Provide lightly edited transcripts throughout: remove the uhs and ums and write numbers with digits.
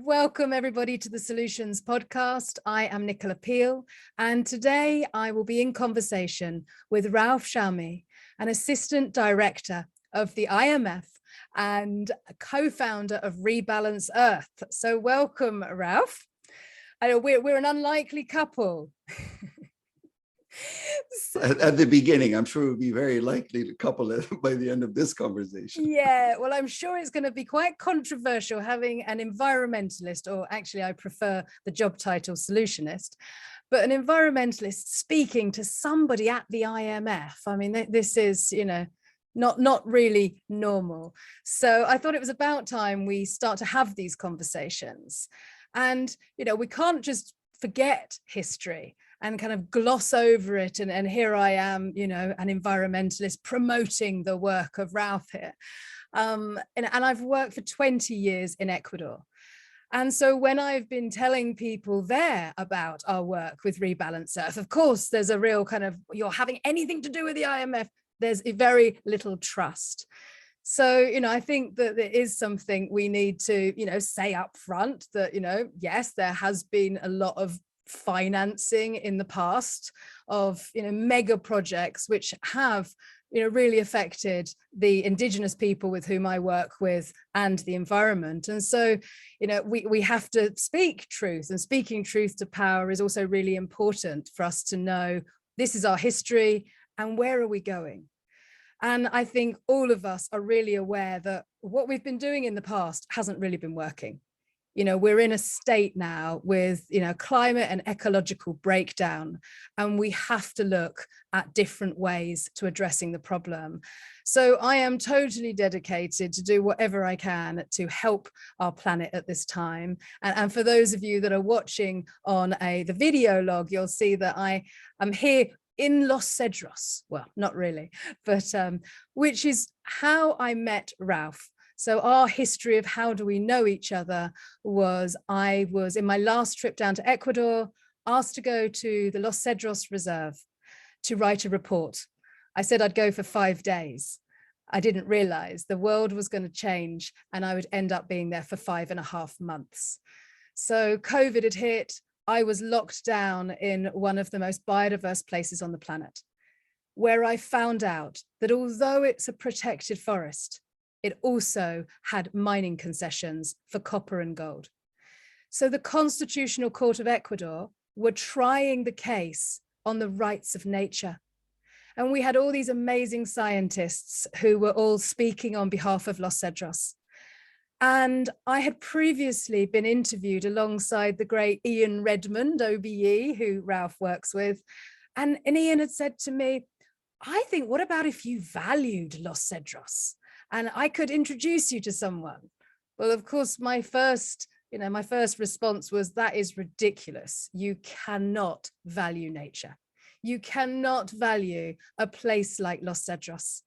Welcome everybody to the Solutions Podcast. I am Nicola Peel, and today I will be in conversation with Ralph Chami, an Assistant Director of the IMF and a co-founder of Rebalance.Earth. So welcome, Ralph. I know we're an unlikely couple. At the beginning, I'm sure it would be very likely to couple it by the end of this conversation. Yeah, well, I'm sure it's going to be quite controversial having an environmentalist, or actually I prefer the job title solutionist, but an environmentalist speaking to somebody at the IMF. I mean, this is, not really normal. So I thought it was about time we start to have these conversations. And, we can't just forget history and kind of gloss over it. And here I am, an environmentalist promoting the work of Ralph here. And I've worked for 20 years in Ecuador. And so when I've been telling people there about our work with Rebalance.Earth, of course, there's a real kind of, you're having anything to do with the IMF, there's a very little trust. So, I think that there is something we need to, say up front that, yes, there has been a lot of financing in the past of mega projects which have really affected the indigenous people with whom I work with and the environment. And so we have to speak truth, and speaking truth to power is also really important for us to know this is our history and where are we going. And I think all of us are really aware that what we've been doing in the past hasn't really been working. We're in a state now with, climate and ecological breakdown, and we have to look at different ways to addressing the problem. So I am totally dedicated to do whatever I can to help our planet at this time. And for those of you that are watching on the video log, you'll see that I am here in Los Cedros. Well, not really, but which is how I met Ralph. So our history of how do we know each other was, I was in my last trip down to Ecuador, asked to go to the Los Cedros Reserve to write a report. I said I'd go for 5 days. I didn't realize the world was going to change and I would end up being there for 5.5 months. So COVID had hit. I was locked down in one of the most biodiverse places on the planet, where I found out that although it's a protected forest, it also had mining concessions for copper and gold. So the Constitutional Court of Ecuador were trying the case on the rights of nature. And we had all these amazing scientists who were all speaking on behalf of Los Cedros. And I had previously been interviewed alongside the great Ian Redmond, OBE, who Ralph works with. And Ian had said to me, I think, what about if you valued Los Cedros? And I could introduce you to someone. Well, of course, my first response was, that is ridiculous. You cannot value nature. You cannot value a place like Los Cedros.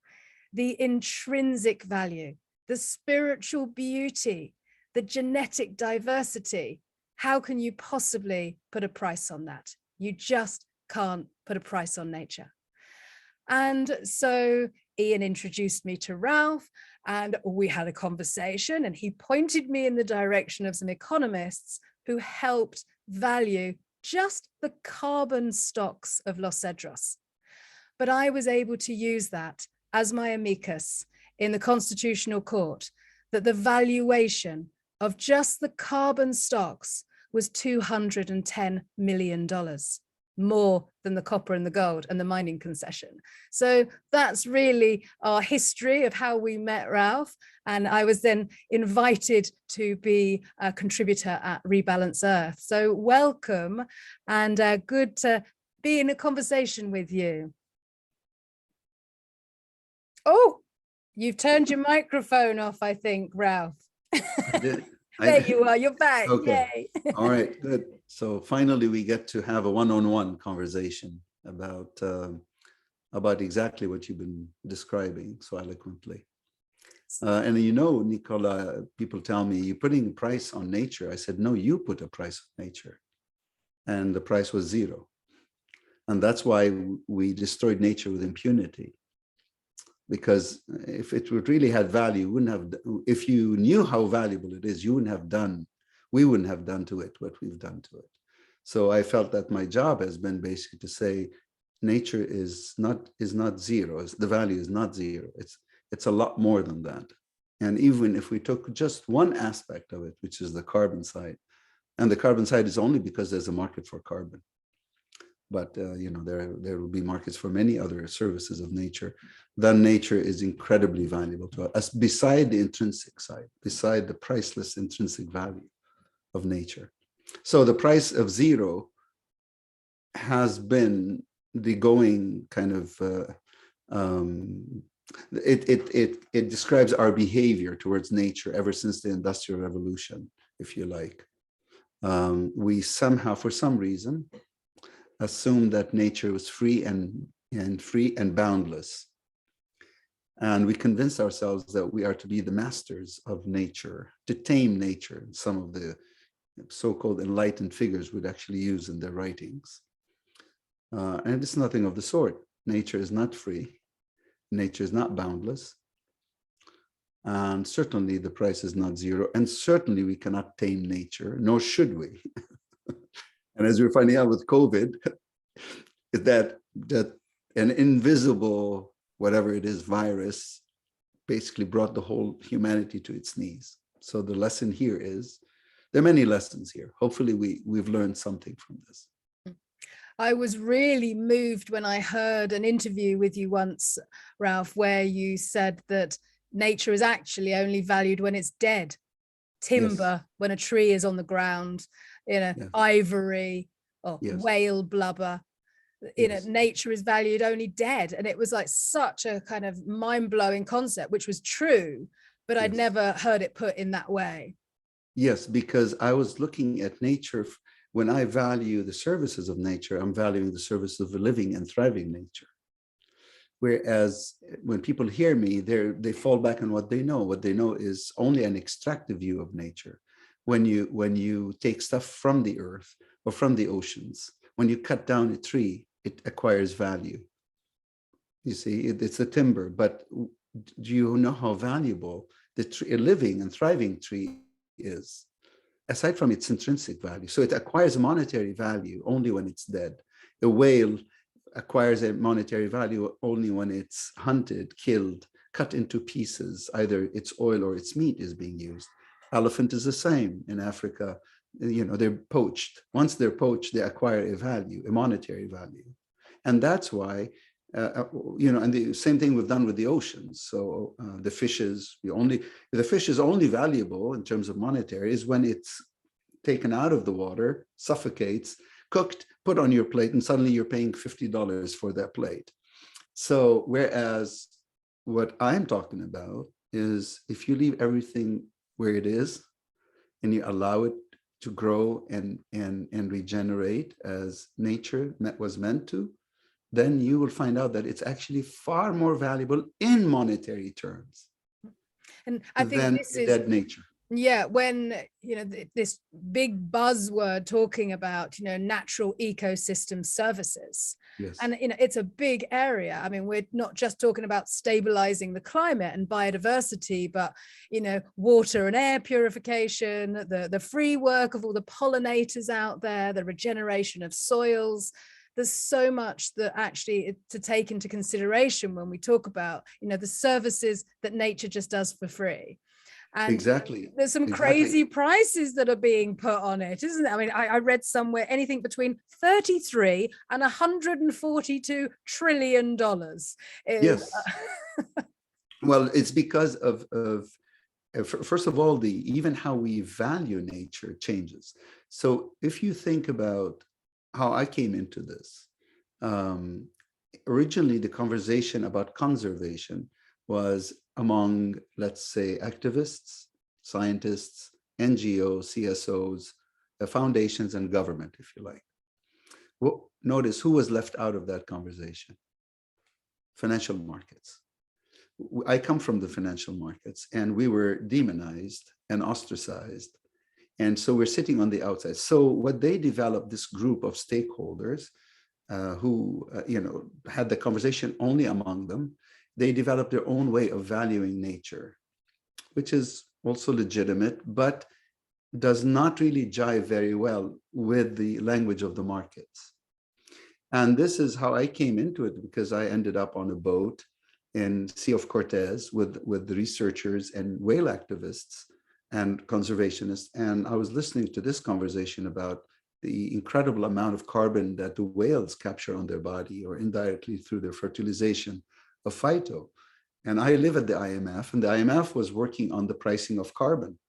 The intrinsic value, the spiritual beauty, the genetic diversity. How can you possibly put a price on that? You just can't put a price on nature. And so Ian introduced me to Ralph, and we had a conversation, and he pointed me in the direction of some economists who helped value just the carbon stocks of Los Cedros. But I was able to use that as my amicus in the Constitutional Court, that the valuation of just the carbon stocks was $210 million. More than the copper and the gold and the mining concession. So that's really our history of how we met Ralph. And I was then invited to be a contributor at Rebalance.Earth. So welcome, and good to be in a conversation with you. Oh, you've turned your microphone off, I think, Ralph. There you are, you're back. Okay. Yay. All right, good. So finally we get to have a one-on-one conversation about exactly what you've been describing so eloquently. And Nicola, people tell me, you're putting a price on nature. I said, no, you put a price on nature. And the price was zero. And that's why we destroyed nature with impunity. Because if it would really had value, if you knew how valuable it is, you wouldn't have done we wouldn't have done to it what we've done to it. So I felt that my job has been basically to say, nature is not zero. The value is not zero. It's a lot more than that. And even if we took just one aspect of it, which is the carbon side, and the carbon side is only because there's a market for carbon. But there will be markets for many other services of nature. Then nature is incredibly valuable to us, beside the intrinsic side, beside the priceless intrinsic value of nature. So the price of zero has been the going kind of it describes our behavior towards nature ever since the Industrial Revolution, if you like. We somehow, for some reason, assumed that nature was free and boundless. And we convinced ourselves that we are to be the masters of nature, to tame nature. Some of the so-called enlightened figures would actually use in their writings. And it's nothing of the sort. Nature is not free. Nature is not boundless. And certainly the price is not zero. And certainly we cannot tame nature, nor should we. And as we're finding out with COVID, is that an invisible, whatever it is, virus basically brought the whole humanity to its knees. So the lesson here is, there are many lessons here. Hopefully we've learned something from this. I was really moved when I heard an interview with you once, Ralph, where you said that nature is actually only valued when it's dead. Timber, yes. When a tree is on the ground, yes. Ivory or yes. Whale blubber, yes. Nature is valued only dead. And it was like such a kind of mind-blowing concept, which was true, but yes. I'd never heard it put in that way. Yes, because I was looking at nature. When I value the services of nature, I'm valuing the service of a living and thriving nature. Whereas when people hear me, they fall back on what they know. What they know is only an extractive view of nature. When you take stuff from the earth or from the oceans, when you cut down a tree, it acquires value. You see, it's a timber, but do you know how valuable a living and thriving tree is? Aside from its intrinsic value. So it acquires a monetary value only when it's dead. A whale acquires a monetary value only when it's hunted, killed, cut into pieces. Either its oil or its meat is being used. Elephant is the same in Africa. They're poached. Once they're poached, they acquire a value, a monetary value. And that's why, and the same thing we've done with the oceans. So the fishes, the fish is only valuable in terms of monetary is when it's taken out of the water, suffocates, cooked, put on your plate, and suddenly you're paying $50 for that plate. So whereas what I'm talking about is if you leave everything where it is and you allow it to grow and regenerate as nature was meant to, then you will find out that it's actually far more valuable in monetary terms. And I think than this is dead nature. Yeah, when this big buzzword talking about natural ecosystem services, yes. And it's a big area. I mean, we're not just talking about stabilizing the climate and biodiversity, but water and air purification, the free work of all the pollinators out there, the regeneration of soils. There's so much that actually to take into consideration when we talk about the services that nature just does for free. And exactly. There's some crazy prices that are being put on it, isn't it? I mean, I read somewhere anything between 33 and 142 trillion dollars. Yes. Well, it's because of first of all, even how we value nature changes. So if you think about how I came into this, originally the conversation about conservation was among, let's say, activists, scientists, NGOs, CSOs, foundations, and government, if you like. Well, notice who was left out of that conversation? Financial markets. I come from the financial markets, and we were demonized and ostracized. And so we're sitting on the outside. So what they developed, this group of stakeholders who had the conversation only among them, they developed their own way of valuing nature, which is also legitimate, but does not really jive very well with the language of the markets. And this is how I came into it, because I ended up on a boat in Sea of Cortez with the researchers and whale activists and conservationists. And I was listening to this conversation about the incredible amount of carbon that the whales capture on their body or indirectly through their fertilization of phyto. And I live at the IMF, and the IMF was working on the pricing of carbon.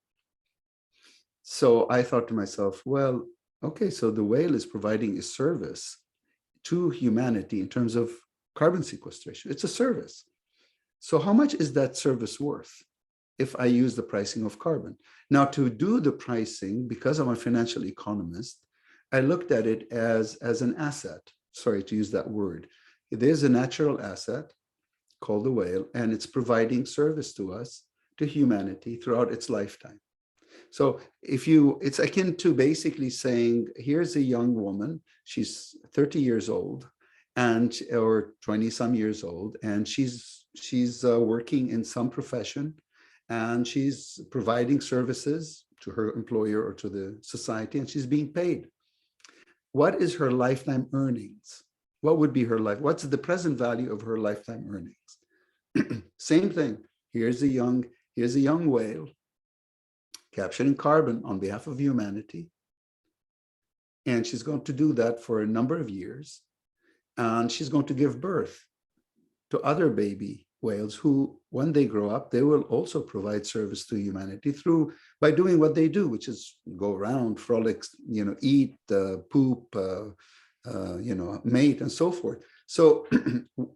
So I thought to myself, well, okay, so the whale is providing a service to humanity in terms of carbon sequestration. It's a service. So how much is that service worth if I use the pricing of carbon? Now, to do the pricing, because I'm a financial economist, I looked at it as an asset. Sorry to use that word. There's a natural asset called the whale, and it's providing service to us, to humanity, throughout its lifetime. So it's akin to basically saying, here's a young woman, she's 30 years old, or 20 some years old, and she's working in some profession, and she's providing services to her employer or to the society, and she's being paid. What is her lifetime earnings? What would be her life? What's the present value of her lifetime earnings? Same thing. Here's a young whale capturing carbon on behalf of humanity. And she's going to do that for a number of years. And she's going to give birth to other baby whales who, when they grow up, they will also provide service to humanity by doing what they do, which is go around, frolic, eat, poop, mate, and so forth. So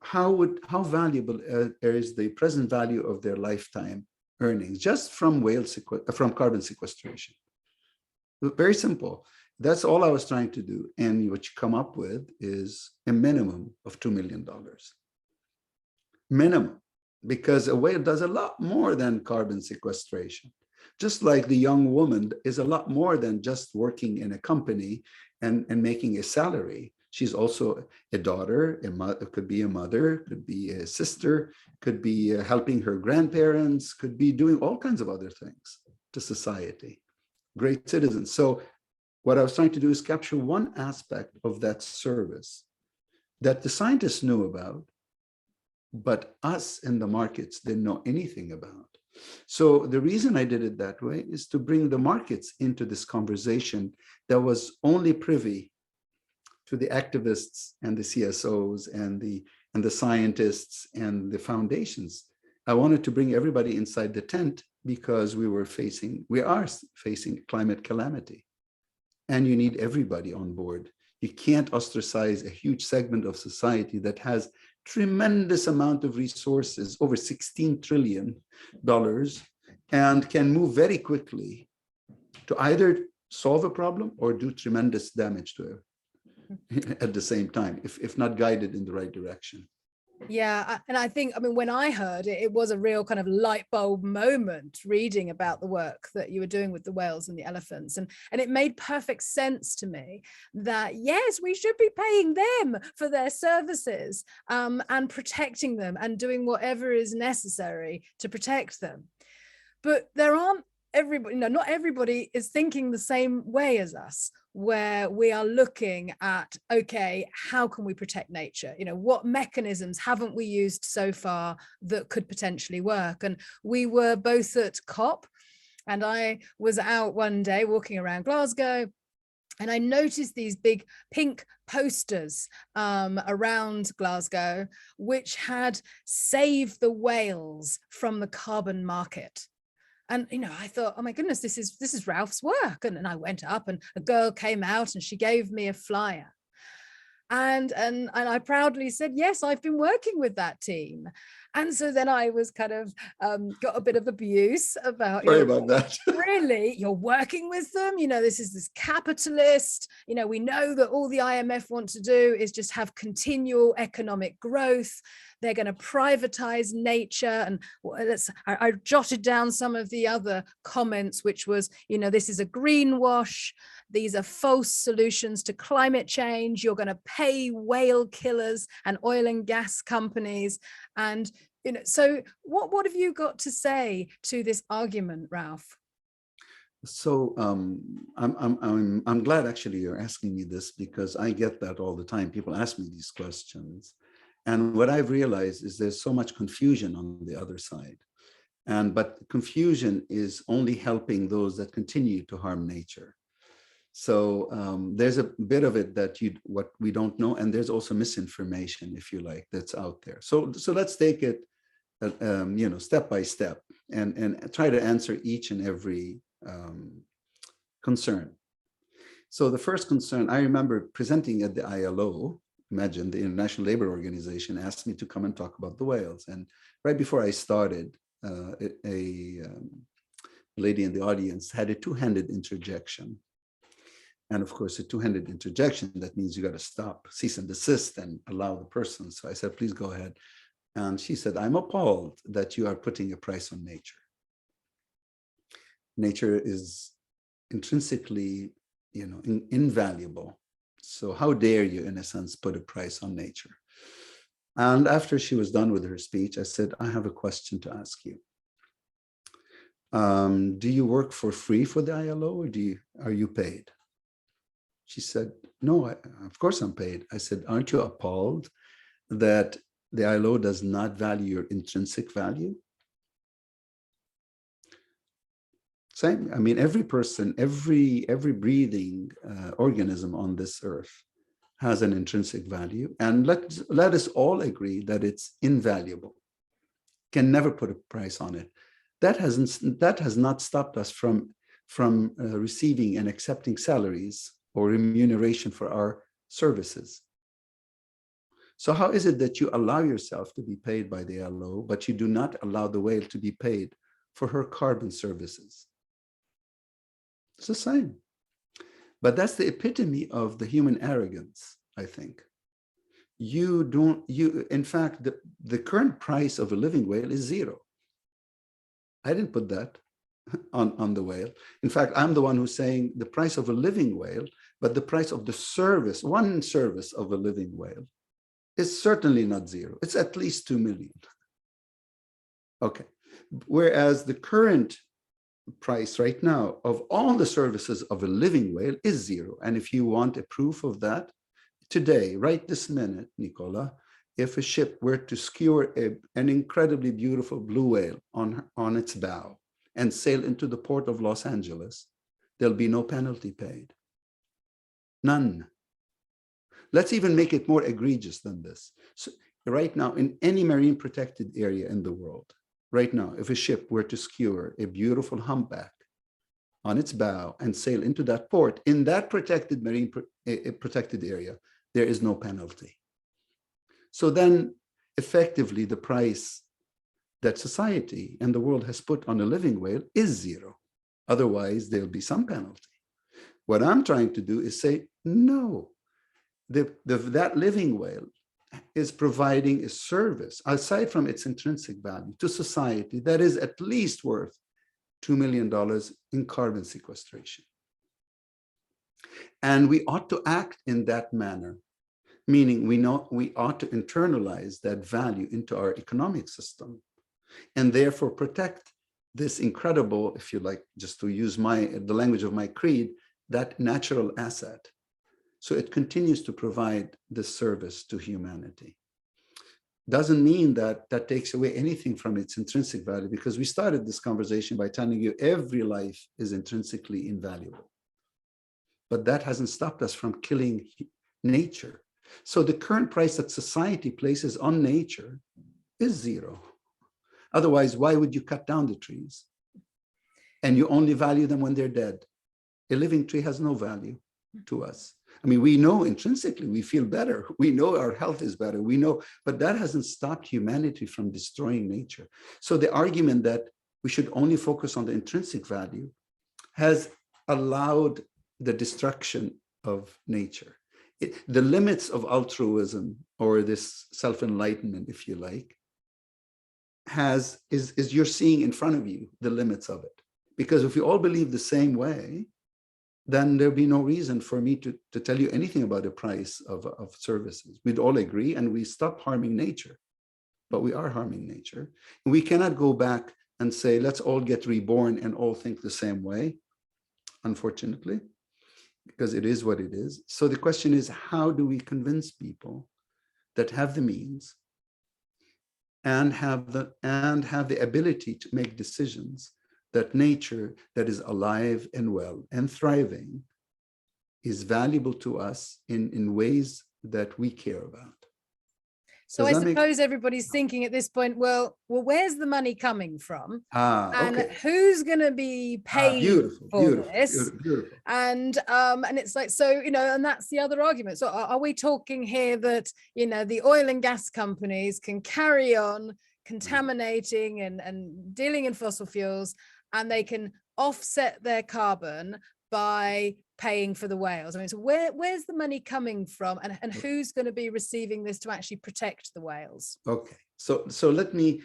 how valuable is the present value of their lifetime earnings just from carbon sequestration? Very simple. That's all I was trying to do. And what you come up with is a minimum of $2 million. Minimum, because a whale does a lot more than carbon sequestration. Just like the young woman is a lot more than just working in a company and making a salary. She's also a daughter, could be a mother, could be a sister, could be helping her grandparents, could be doing all kinds of other things to society. Great citizens. So what I was trying to do is capture one aspect of that service that the scientists knew about, but us in the markets didn't know anything about. So the reason I did it that way is to bring the markets into this conversation that was only privy to the activists and the CSOs and the scientists and the foundations. I wanted to bring everybody inside the tent because we are facing climate calamity. And you need everybody on board. You can't ostracize a huge segment of society that has tremendous amount of resources, over $16 trillion, and can move very quickly to either solve a problem or do tremendous damage to it at the same time, if not guided in the right direction. Yeah, and I think, when I heard it, it was a real kind of light bulb moment reading about the work that you were doing with the whales and the elephants. And it made perfect sense to me that, yes, we should be paying them for their services and protecting them and doing whatever is necessary to protect them. But not everybody is thinking the same way as us, where we are looking at, okay, how can we protect nature? What mechanisms haven't we used so far that could potentially work? And we were both at COP, and I was out one day walking around Glasgow, and I noticed these big pink posters around Glasgow, which had "Save the Whales from the Carbon Market." And, I thought, oh my goodness, this is Ralph's work. And I went up, and a girl came out and she gave me a flyer. And I proudly said, yes, I've been working with that team. And so then I was kind of got a bit of abuse about, sorry about that. Really, you're working with them? This is this capitalist. We know that all the IMF want to do is just have continual economic growth. They're going to privatize nature. And I jotted down some of the other comments, which was, this is a greenwash. These are false solutions to climate change. You're going to pay whale killers and oil and gas companies. And, so what have you got to say to this argument, Ralph? I'm glad actually you're asking me this, because I get that all the time. People ask me these questions. And what I've realized is there's so much confusion on the other side. But confusion is only helping those that continue to harm nature. So there's a bit of it that what we don't know, and there's also misinformation, if you like, that's out there. So let's take it, step by step, and try to answer each and every concern. So the first concern, I remember presenting at the ILO. Imagine, the International Labour Organization asked me to come and talk about the whales, and right before I started, a lady in the audience had a two-handed interjection. And of course, a two-handed interjection, that means you got to stop, cease and desist, and allow the person. So I said, please go ahead. And she said, I'm appalled that you are putting a price on nature. Nature is intrinsically, invaluable. So how dare you, in a sense, put a price on nature? And after she was done with her speech, I said, I have a question to ask you. Do you work for free for the ILO, or are you paid? She said, no, of course I'm paid. I said, aren't you appalled that the ILO does not value your intrinsic value? Same. I mean, every person, every breathing organism on this earth has an intrinsic value. And let us all agree that it's invaluable. Can never put a price on it. That has not stopped us from receiving and accepting salaries or remuneration for our services. So how is it that you allow yourself to be paid by the ILO, but you do not allow the whale to be paid for her carbon services? It's the same. But that's the epitome of the human arrogance, I think. In fact, the current price of a living whale is zero. I didn't put that on the whale. In fact, I'm the one who's saying the price of a living whale, but the price of the service, one service of a living whale, is certainly not zero. It's at least 2 million. Okay. Whereas the current price right now of all the services of a living whale is zero. And if you want a proof of that, today, right this minute, Nicola, if a ship were to skewer an incredibly beautiful blue whale on its bow and sail into the port of Los Angeles, there'll be no penalty paid. None. Let's even make it more egregious than this. So right now, in any marine protected area in the world, right now, if a ship were to skewer a beautiful humpback on its bow and sail into that port, in that protected marine protected area, there is no penalty. So then, effectively, the price that society and the world has put on a living whale is zero. Otherwise, there'll be some penalty. What I'm trying to do is say, no, that living whale is providing a service, aside from its intrinsic value, to society that is at least worth $2 million in carbon sequestration. And we ought to act in that manner, meaning we ought to internalize that value into our economic system, and therefore protect this incredible, if you like, just to use the language of my creed, that natural asset. So it continues to provide this service to humanity. Doesn't mean that that takes away anything from its intrinsic value, because we started this conversation by telling you every life is intrinsically invaluable. But that hasn't stopped us from killing nature. So the current price that society places on nature is zero. Otherwise, why would you cut down the trees? And you only value them when they're dead. A living tree has no value to us. I mean, we know intrinsically, we feel better. We know our health is better. We know, but that hasn't stopped humanity from destroying nature. So the argument that we should only focus on the intrinsic value has allowed the destruction of nature. The limits of altruism, or this self-enlightenment, if you like, is you're seeing in front of you the limits of it. Because if we all believe the same way, then there'll be no reason for me to tell you anything about the price of services. We'd all agree, and we stop harming nature. But we are harming nature. And we cannot go back and say, let's all get reborn and all think the same way. unfortunately, because it is what it is. So the question is, how do we convince people that have the means and have the ability to make decisions that nature that is alive and well and thriving is valuable to us in ways that we care about? So I suppose everybody's thinking at this point, well, where's the money coming from? And okay. Who's going to be paid for this? Beautiful. And it's like, so, you know, and that's the other argument. So are we talking here that, you know, the oil and gas companies can carry on contaminating and dealing in fossil fuels, and they can offset their carbon by paying for the whales? I mean, so where's the money coming from, and who's going to be receiving this to actually protect the whales? Okay, so let me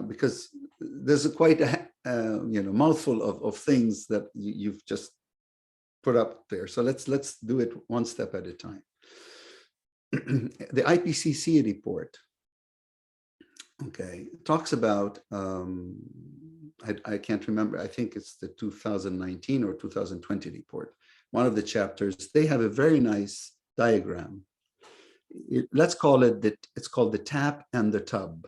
because there's quite a mouthful of things that you've just put up there. So let's do it one step at a time. The Ipcc report, okay, talks about I can't remember, I think it's the 2019 or 2020 report. One of the chapters, they have a very nice diagram. Let's call it it's called the tap and the tub.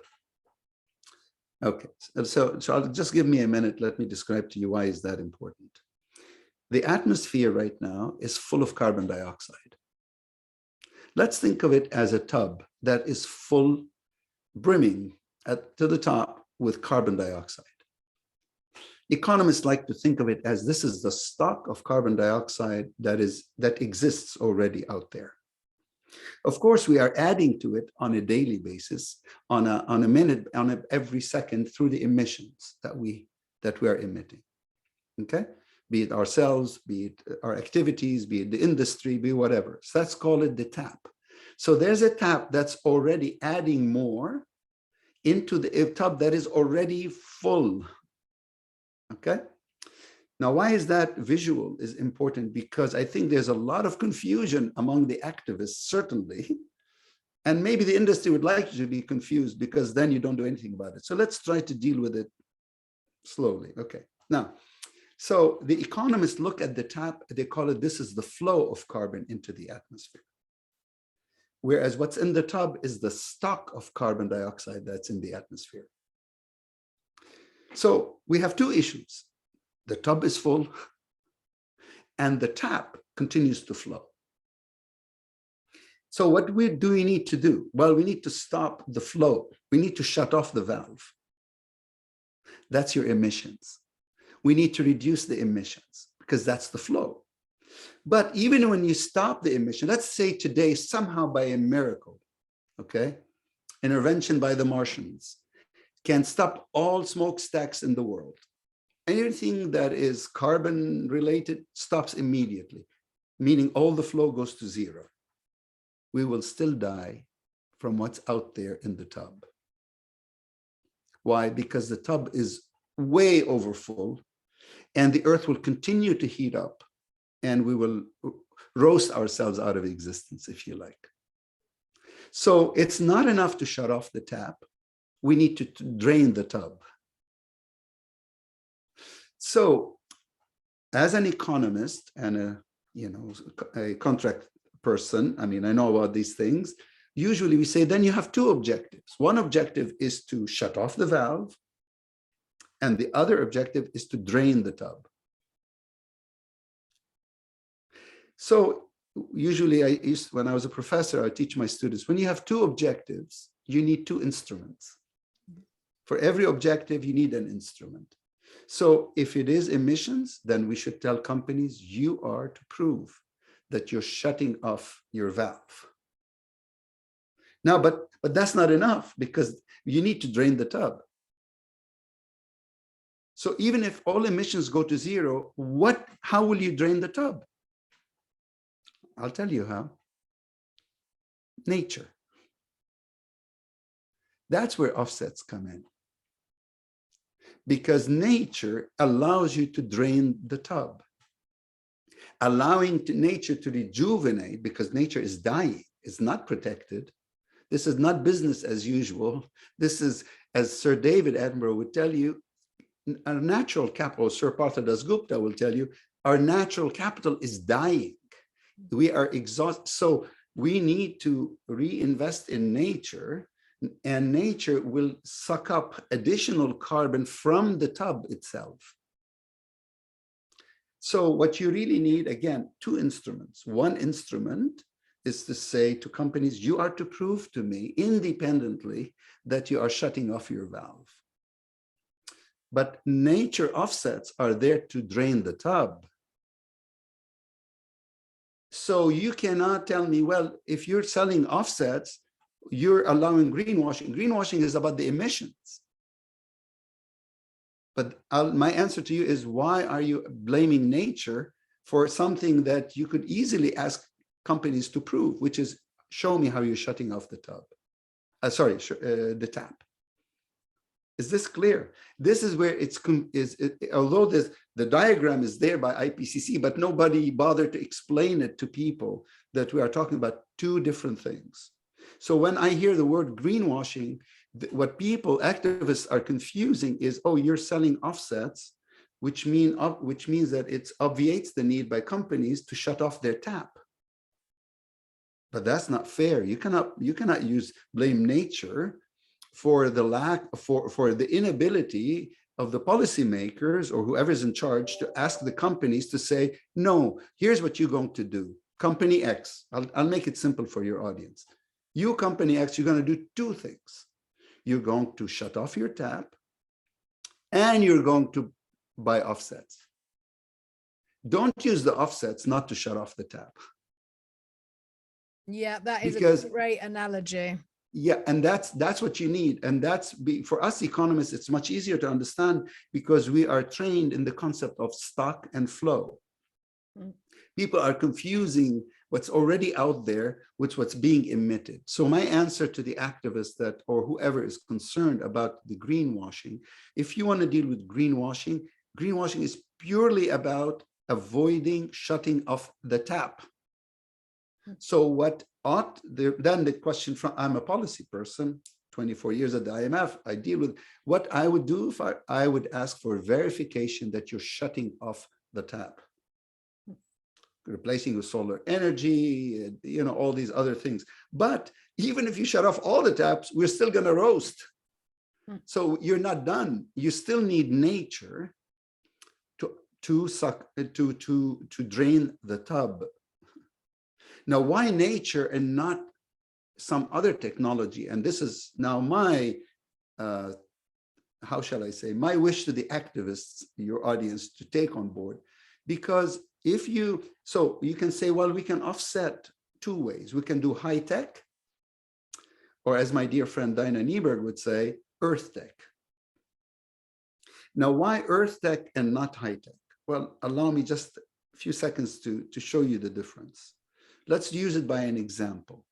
Okay, so I'll just give me a minute. Let me describe to you why is that important. The atmosphere right now is full of carbon dioxide. Let's think of it as a tub that is full, brimming to the top with carbon dioxide. Economists like to think of it as this is the stock of carbon dioxide that exists already out there. Of course, we are adding to it on a daily basis, on a minute, every second, through the emissions that we are emitting. Okay, be it ourselves, be it our activities, be it the industry, be whatever. So let's call it the tap. So there's a tap that's already adding more into the tub that is already full. Okay. Now, why is that visual is important? Because I think there's a lot of confusion among the activists, certainly. And maybe the industry would like you to be confused, because then you don't do anything about it. So let's try to deal with it slowly. Okay. Now, so the economists look at the tap, they call it, this is the flow of carbon into the atmosphere. Whereas what's in the tub is the stock of carbon dioxide that's in the atmosphere. So we have two issues. The tub is full and the tap continues to flow. So what do we need to do? Well, we need to stop the flow. We need to shut off the valve. That's your emissions. We need to reduce the emissions because that's the flow. But even when you stop the emission, let's say today, somehow by a miracle, okay, intervention by the Martians, can stop all smokestacks in the world. Anything that is carbon related stops immediately, meaning all the flow goes to zero. We will still die from what's out there in the tub. Why? Because the tub is way overfull and the earth will continue to heat up and we will roast ourselves out of existence, if you like. So it's not enough to shut off the tap. We need to drain the tub. So as an economist and a contract person, I mean, I know about these things. Usually we say, then you have two objectives. One objective is to shut off the valve, and the other objective is to drain the tub. So usually when I was a professor, I teach my students, when you have two objectives, you need two instruments. For every objective, you need an instrument. So if it is emissions, then we should tell companies, you are to prove that you're shutting off your valve. Now, but that's not enough, because you need to drain the tub. So even if all emissions go to zero, how will you drain the tub? I'll tell you how. Nature. That's where offsets come in. Because nature allows you to drain the tub. Allowing nature to rejuvenate, because nature is dying, is not protected. This is not business as usual. This is, as Sir David Attenborough would tell you, a natural capital, Sir Partha Dasgupta will tell you, Our natural capital is dying. We are exhausted. So we need to reinvest in nature, and nature will suck up additional carbon from the tub itself. So what you really need, again, two instruments. One instrument is to say to companies, you are to prove to me independently that you are shutting off your valve. But nature offsets are there to drain the tub. So you cannot tell me, well, if you're selling offsets, you're allowing greenwashing. Greenwashing is about the emissions. But my answer to you is, why are you blaming nature for something that you could easily ask companies to prove, which is, show me how you're shutting off the tub. The tap. Is this clear? This is where although the diagram is there by Ipcc, but nobody bothered to explain it to people that we are talking about two different things. So when I hear the word greenwashing, what activists are confusing is, oh, you're selling offsets, which means that it obviates the need by companies to shut off their tap. But that's not fair. You cannot blame nature for the inability of the policymakers or whoever's in charge to ask the companies to say, no, here's what you're going to do. Company X, I'll make it simple for your audience. You, Company X, you're going to do two things. You're going to shut off your tap, and you're going to buy offsets. Don't use the offsets not to shut off the tap. Yeah, that is a great analogy. Yeah, and that's what you need. And for us economists, it's much easier to understand because we are trained in the concept of stock and flow. People are confusing what's already out there with what's being emitted. So my answer to the activist or whoever is concerned about the greenwashing, if you want to deal with greenwashing is purely about avoiding shutting off the tap. So then the question I'm a policy person, 24 years at the IMF, I deal with what I would do if I would ask for verification that you're shutting off the tap. Replacing with solar energy, all these other things. But even if you shut off all the taps, we're still going to roast. So you're not done. You still need nature to drain the tub. Now, why nature and not some other technology? And this is now my, how shall I say, my wish to the activists, your audience, to take on board. Because so you can say, well, we can offset two ways. We can do high tech, or as my dear friend Dinah Nieberg would say, earth tech. Now, why earth tech and not high tech? Well, allow me just a few seconds to show you the difference. Let's use it by an example,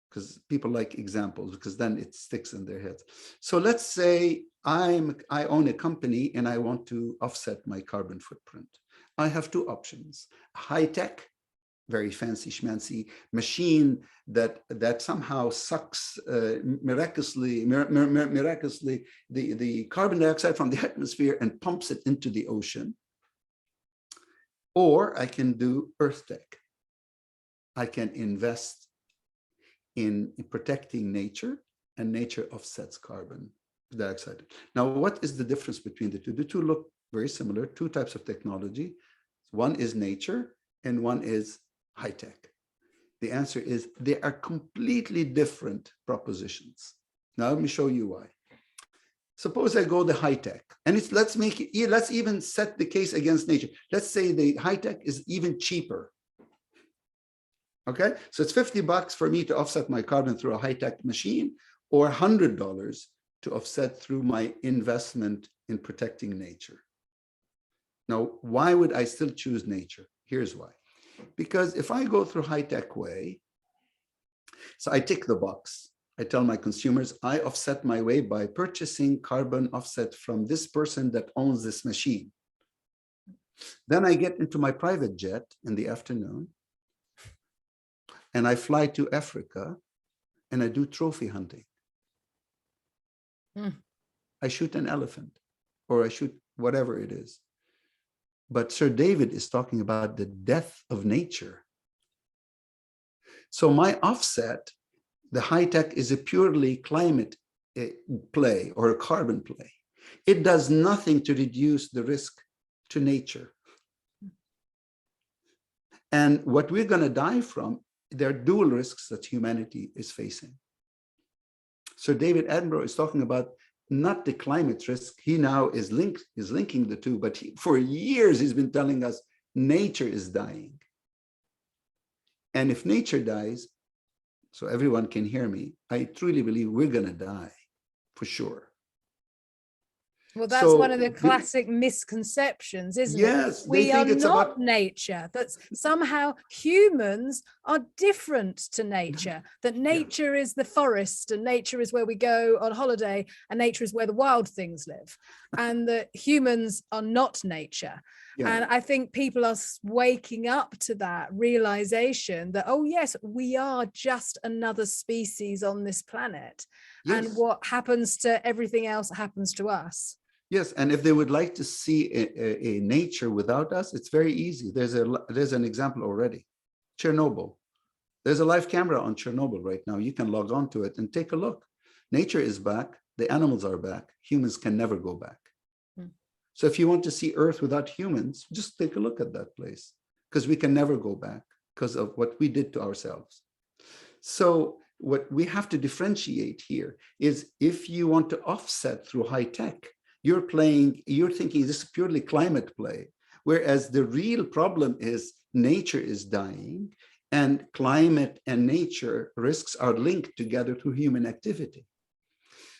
because people like examples, because then it sticks in their heads. So let's say I own a company and I want to offset my carbon footprint. I have two options: high tech, very fancy schmancy machine that somehow sucks miraculously the carbon dioxide from the atmosphere and pumps it into the ocean. Or I can do earth tech. I can invest in protecting nature, and nature offsets carbon dioxide. Now, what is the difference between the two? The two look very similar, two types of technology. One is nature and one is high tech. The answer is they are completely different propositions. Now, let me show you why. Suppose I go the high tech, and let's even set the case against nature. Let's say the high tech is even cheaper. Okay, so it's $50 for me to offset my carbon through a high-tech machine, or $100 to offset through my investment in protecting nature. Now, why would I still choose nature? Here's why. Because if I go through high-tech way, so I tick the box. I tell my consumers, I offset my way by purchasing carbon offset from this person that owns this machine. Then I get into my private jet in the afternoon, and I fly to Africa, and I do trophy hunting. I shoot an elephant, or I shoot whatever it is. but Sir David is talking about the death of nature. So my offset, the high tech, is a purely climate play or a carbon play. It does nothing to reduce the risk to nature. And what we're going to die from, there are dual risks that humanity is facing. So David Attenborough is talking about not the climate risk. He now is linking the two, but for years he's been telling us nature is dying. And if nature dies, so everyone can hear me, I truly believe we're going to die for sure. Well, that's one of the classic misconceptions, isn't it? Yes, We are not nature, that somehow humans are different to nature, that nature is the forest and nature is where we go on holiday and nature is where the wild things live, and that humans are not nature. And I think people are waking up to that realization that, oh yes, we are just another species on this planet. Yes. And what happens to everything else happens to us. Yes, and if they would like to see a nature without us, it's very easy. There's an example already, Chernobyl. There's a live camera on Chernobyl right now. You can log on to it and take a look. Nature is back. The animals are back. Humans can never go back. So if you want to see Earth without humans, just take a look at that place, because we can never go back because of what we did to ourselves. So what we have to differentiate here is, if you want to offset through high tech, you're thinking this is purely climate play, whereas the real problem is nature is dying, and climate and nature risks are linked together through human activity.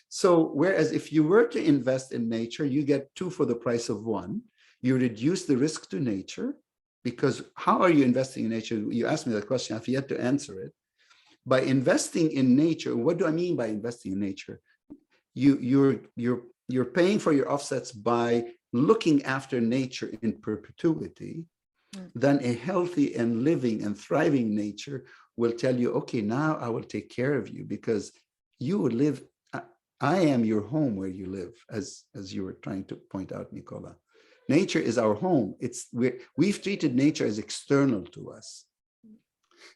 So whereas if you were to invest in nature, you get two for the price of one. You reduce the risk to nature, because how are you investing in nature? You asked me that question, I've yet to answer it. By investing in nature, what do I mean by investing in nature? You're paying for your offsets by looking after nature in perpetuity. Then a healthy and living and thriving nature will tell you, okay, now I will take care of you, because you will live. I am your home where you live, as you were trying to point out, Nicola. Nature is our home. We've treated nature as external to us.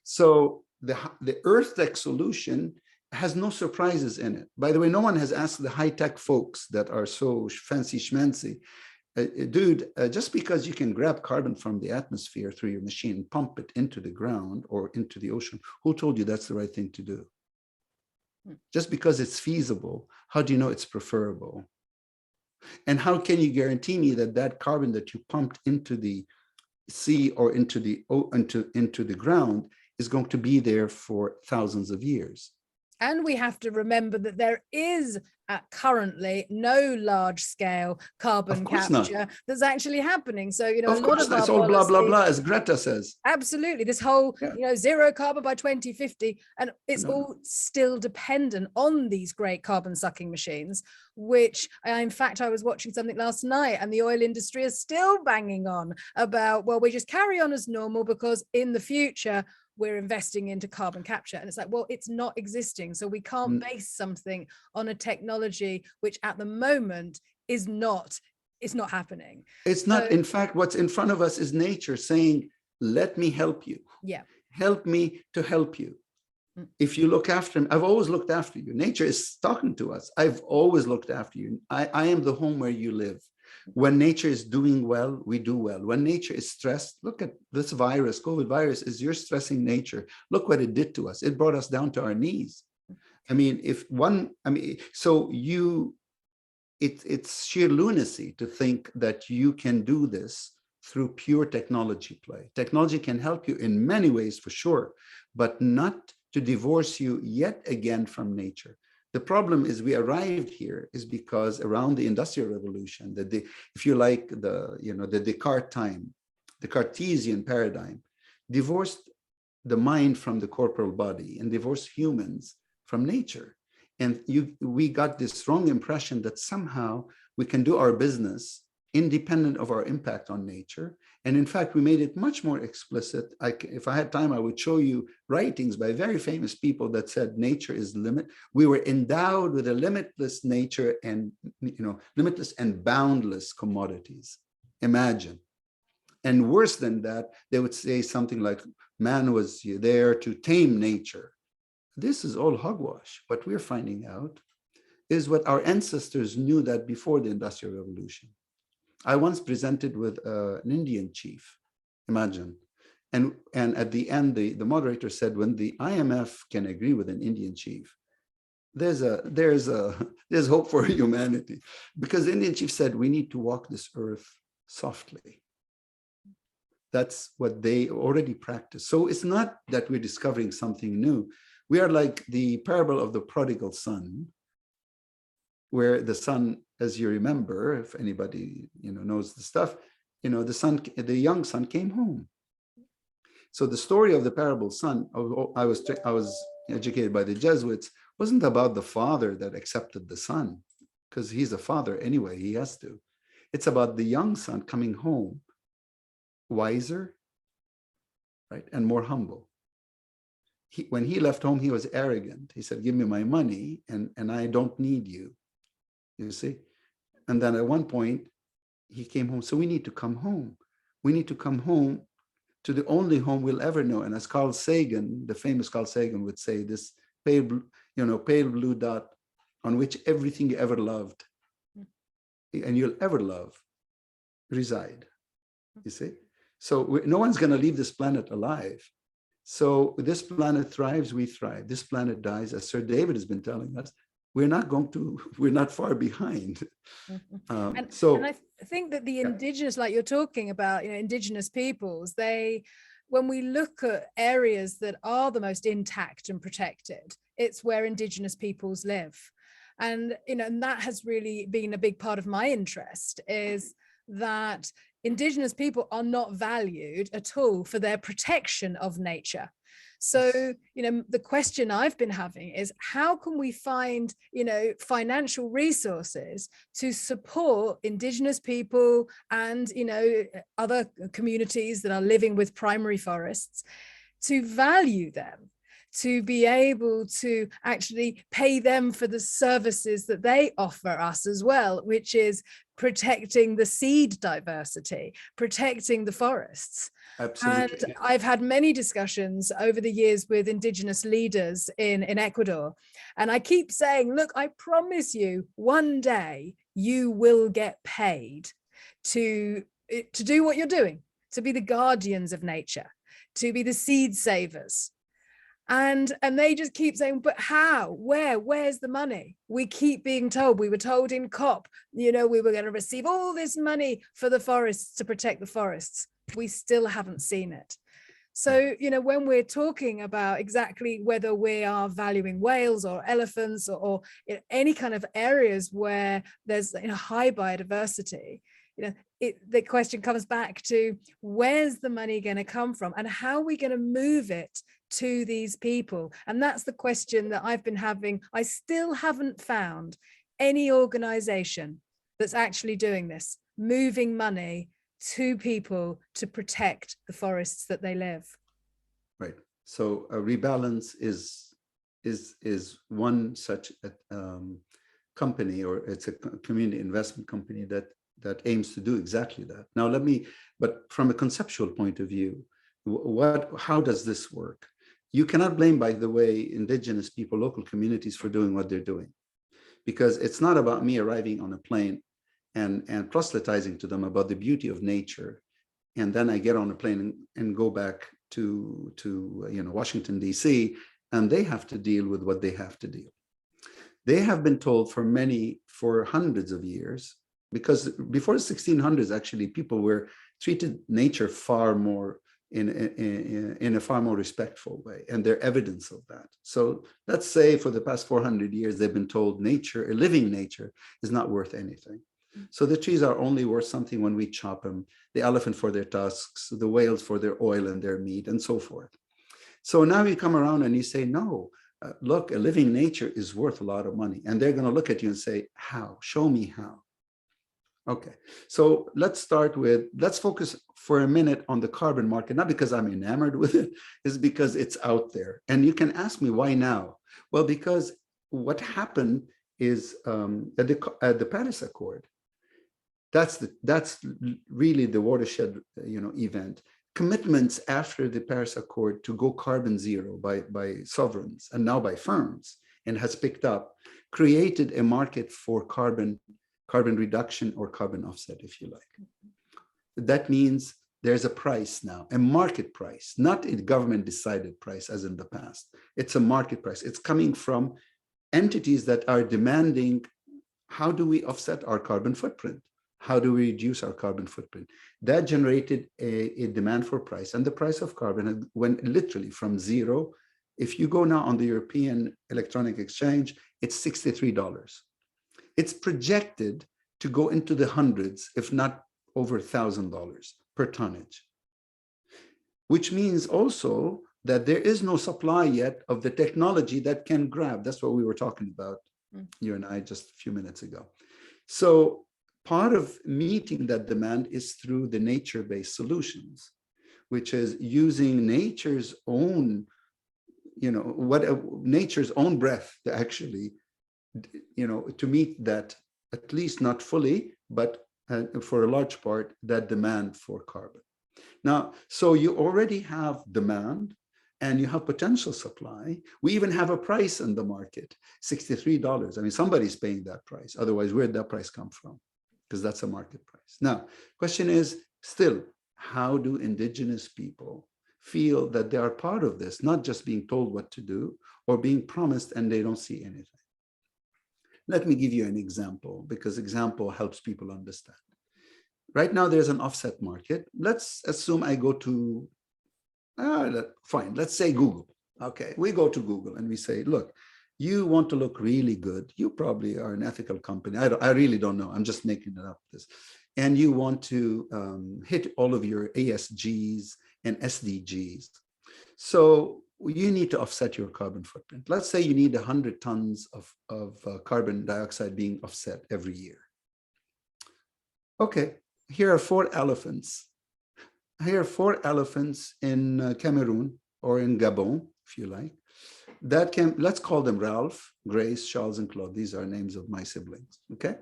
So the Earth Tech solution has no surprises in it. By the way, no one has asked the high-tech folks that are so fancy schmancy, dude, just because you can grab carbon from the atmosphere through your machine, pump it into the ground or into the ocean, who told you that's the right thing to do? Just because it's feasible, how do you know it's preferable? And how can you guarantee me that that carbon that you pumped into the sea or into the ground is going to be there for thousands of years? And we have to remember that there is currently no large-scale carbon capture that's actually happening. So, you know, of course, that's all blah, blah, blah, as Greta says. Absolutely. This whole, you know, zero carbon by 2050, and it's all still dependent on these great carbon-sucking machines, which, in fact, I was watching something last night, and the oil industry is still banging on about, well, we just carry on as normal because in the future, we're investing into carbon capture. And it's like, well, it's not existing. So we can't base something on a technology which at the moment is not, it's not happening. It's not. In fact, what's in front of us is nature saying, let me help you. Yeah. Help me to help you. If you look after him, I've always looked after you. Nature is talking to us. I've always looked after you. I am the home where you live. When nature is doing well, we do well. When nature is stressed, look at this virus, COVID virus, is you're stressing nature. Look what it did to us. It brought us down to our knees. I mean, it's sheer lunacy to think that you can do this through pure technology play. Technology can help you in many ways for sure, but not to divorce you yet again from nature. The problem is we arrived here is because around the Industrial Revolution, if you like, the Descartes time, the Cartesian paradigm, divorced the mind from the corporal body and divorced humans from nature. And we got this wrong impression that somehow we can do our business independent of our impact on nature. And in fact, we made it much more explicit. If I had time, I would show you writings by very famous people that said nature is limit. We were endowed with a limitless nature and, limitless and boundless commodities. Imagine. And worse than that, they would say something like, man was there to tame nature. This is all hogwash. What we're finding out is what our ancestors knew that before the Industrial Revolution. I once presented with an Indian chief, imagine. And at the end, the moderator said, when the IMF can agree with an Indian chief, there's hope for humanity. Because the Indian chief said, we need to walk this earth softly. That's what they already practice. So it's not that we're discovering something new. We are like the parable of the prodigal son, where the son, as you remember, if anybody knows the stuff, the young son came home. So the story of the parable son, I was educated by the Jesuits, wasn't about the father that accepted the son, because he's a father anyway, he has to. It's about the young son coming home, wiser, right, and more humble. When he left home, he was arrogant. He said, give me my money, and I don't need you. You see? And then at one point, he came home. So we need to come home. We need to come home to the only home we'll ever know. And as Carl Sagan, the famous Carl Sagan would say, this pale blue dot on which everything you ever loved and you'll ever love reside, you see? So no one's going to leave this planet alive. So this planet thrives, we thrive. This planet dies, as Sir David has been telling us, we're not far behind. And I think that the indigenous, like you're talking about, indigenous peoples, when we look at areas that are the most intact and protected, it's where indigenous peoples live. And, and that has really been a big part of my interest, is that indigenous people are not valued at all for their protection of nature. So, the question I've been having is, how can we find, financial resources to support indigenous people and, other communities that are living with primary forests, to value them, to be able to actually pay them for the services that they offer us as well, which is protecting the seed diversity, protecting the forests. Absolutely. And I've had many discussions over the years with indigenous leaders in Ecuador. And I keep saying, look, I promise you, one day you will get paid to do what you're doing, to be the guardians of nature, to be the seed savers. And they just keep saying, but how, where's the money? We keep being told, we were told in COP, we were going to receive all this money for the forests, to protect the forests. We still haven't seen it. So, when we're talking about exactly whether we are valuing whales or elephants or any kind of areas where there's high biodiversity, the question comes back to, where's the money going to come from, and how are we going to move it to these people? And that's the question that I've been having. I still haven't found any organization that's actually doing this, moving money to people to protect the forests that they live. Right. So Rebalance is one such company, or it's a community investment company that aims to do exactly that. Now but from a conceptual point of view, how does this work? You cannot blame, by the way, indigenous people, local communities, for doing what they're doing, because it's not about me arriving on a plane and proselytizing to them about the beauty of nature, and then I get on a plane and go back to Washington, D.C., and they have to deal with what they have to deal. They have been told for hundreds of years, because before the 1600s, actually, people were treated nature far more in a far more respectful way, and there's evidence of that. So let's say for the past 400 years, they've been told nature, a living nature, is not worth anything. So the trees are only worth something when we chop them, the elephant for their tusks, the whales for their oil and their meat, and so forth. So now you come around and you say, no, look, a living nature is worth a lot of money. And they're going to look at you and say, how? Show me how. Okay, so let's focus for a minute on the carbon market, not because I'm enamored with it, it's because it's out there. And you can ask me, why now? Well, because what happened is at the Paris Accord, that's really the watershed, event. Commitments after the Paris Accord to go carbon zero by sovereigns and now by firms, and has picked up, created a market for carbon reduction or carbon offset, if you like. That means there's a price now, a market price, not a government decided price as in the past. It's a market price. It's coming from entities that are demanding, how do we offset our carbon footprint? How do we reduce our carbon footprint? That generated a demand for price, and the price of carbon went literally from zero. If you go now on the European Electronic Exchange, it's $63. It's projected to go into the hundreds, if not over $1,000 per tonnage, which means also that there is no supply yet of the technology that can grab. That's what we were talking about, you and I, just a few minutes ago. So part of meeting that demand is through the nature-based solutions, which is using nature's own, nature's own breath to actually, to meet that, at least not fully, but for a large part, that demand for carbon. Now, so you already have demand and you have potential supply. We even have a price in the market, $63. I mean, somebody's paying that price. Otherwise, where'd that price come from? Because that's a market price. Now, question is still, how do indigenous people feel that they are part of this, not just being told what to do or being promised and they don't see anything? Let me give you an example, because example helps people understand. Right now, there's an offset market. Let's assume I go to, fine, let's say Google. Okay, we go to Google and we say, look, you want to look really good. You probably are an ethical company. I really don't know. I'm just making it up. And you want to hit all of your ASGs and SDGs. So you need to offset your carbon footprint. Let's say you need 100 tons of carbon dioxide being offset every year. Okay, here are 4 elephants. Here are 4 elephants in Cameroon or in Gabon, if you like. That can, let's call them Ralph, Grace, Charles, and Claude. These are names of my siblings, okay?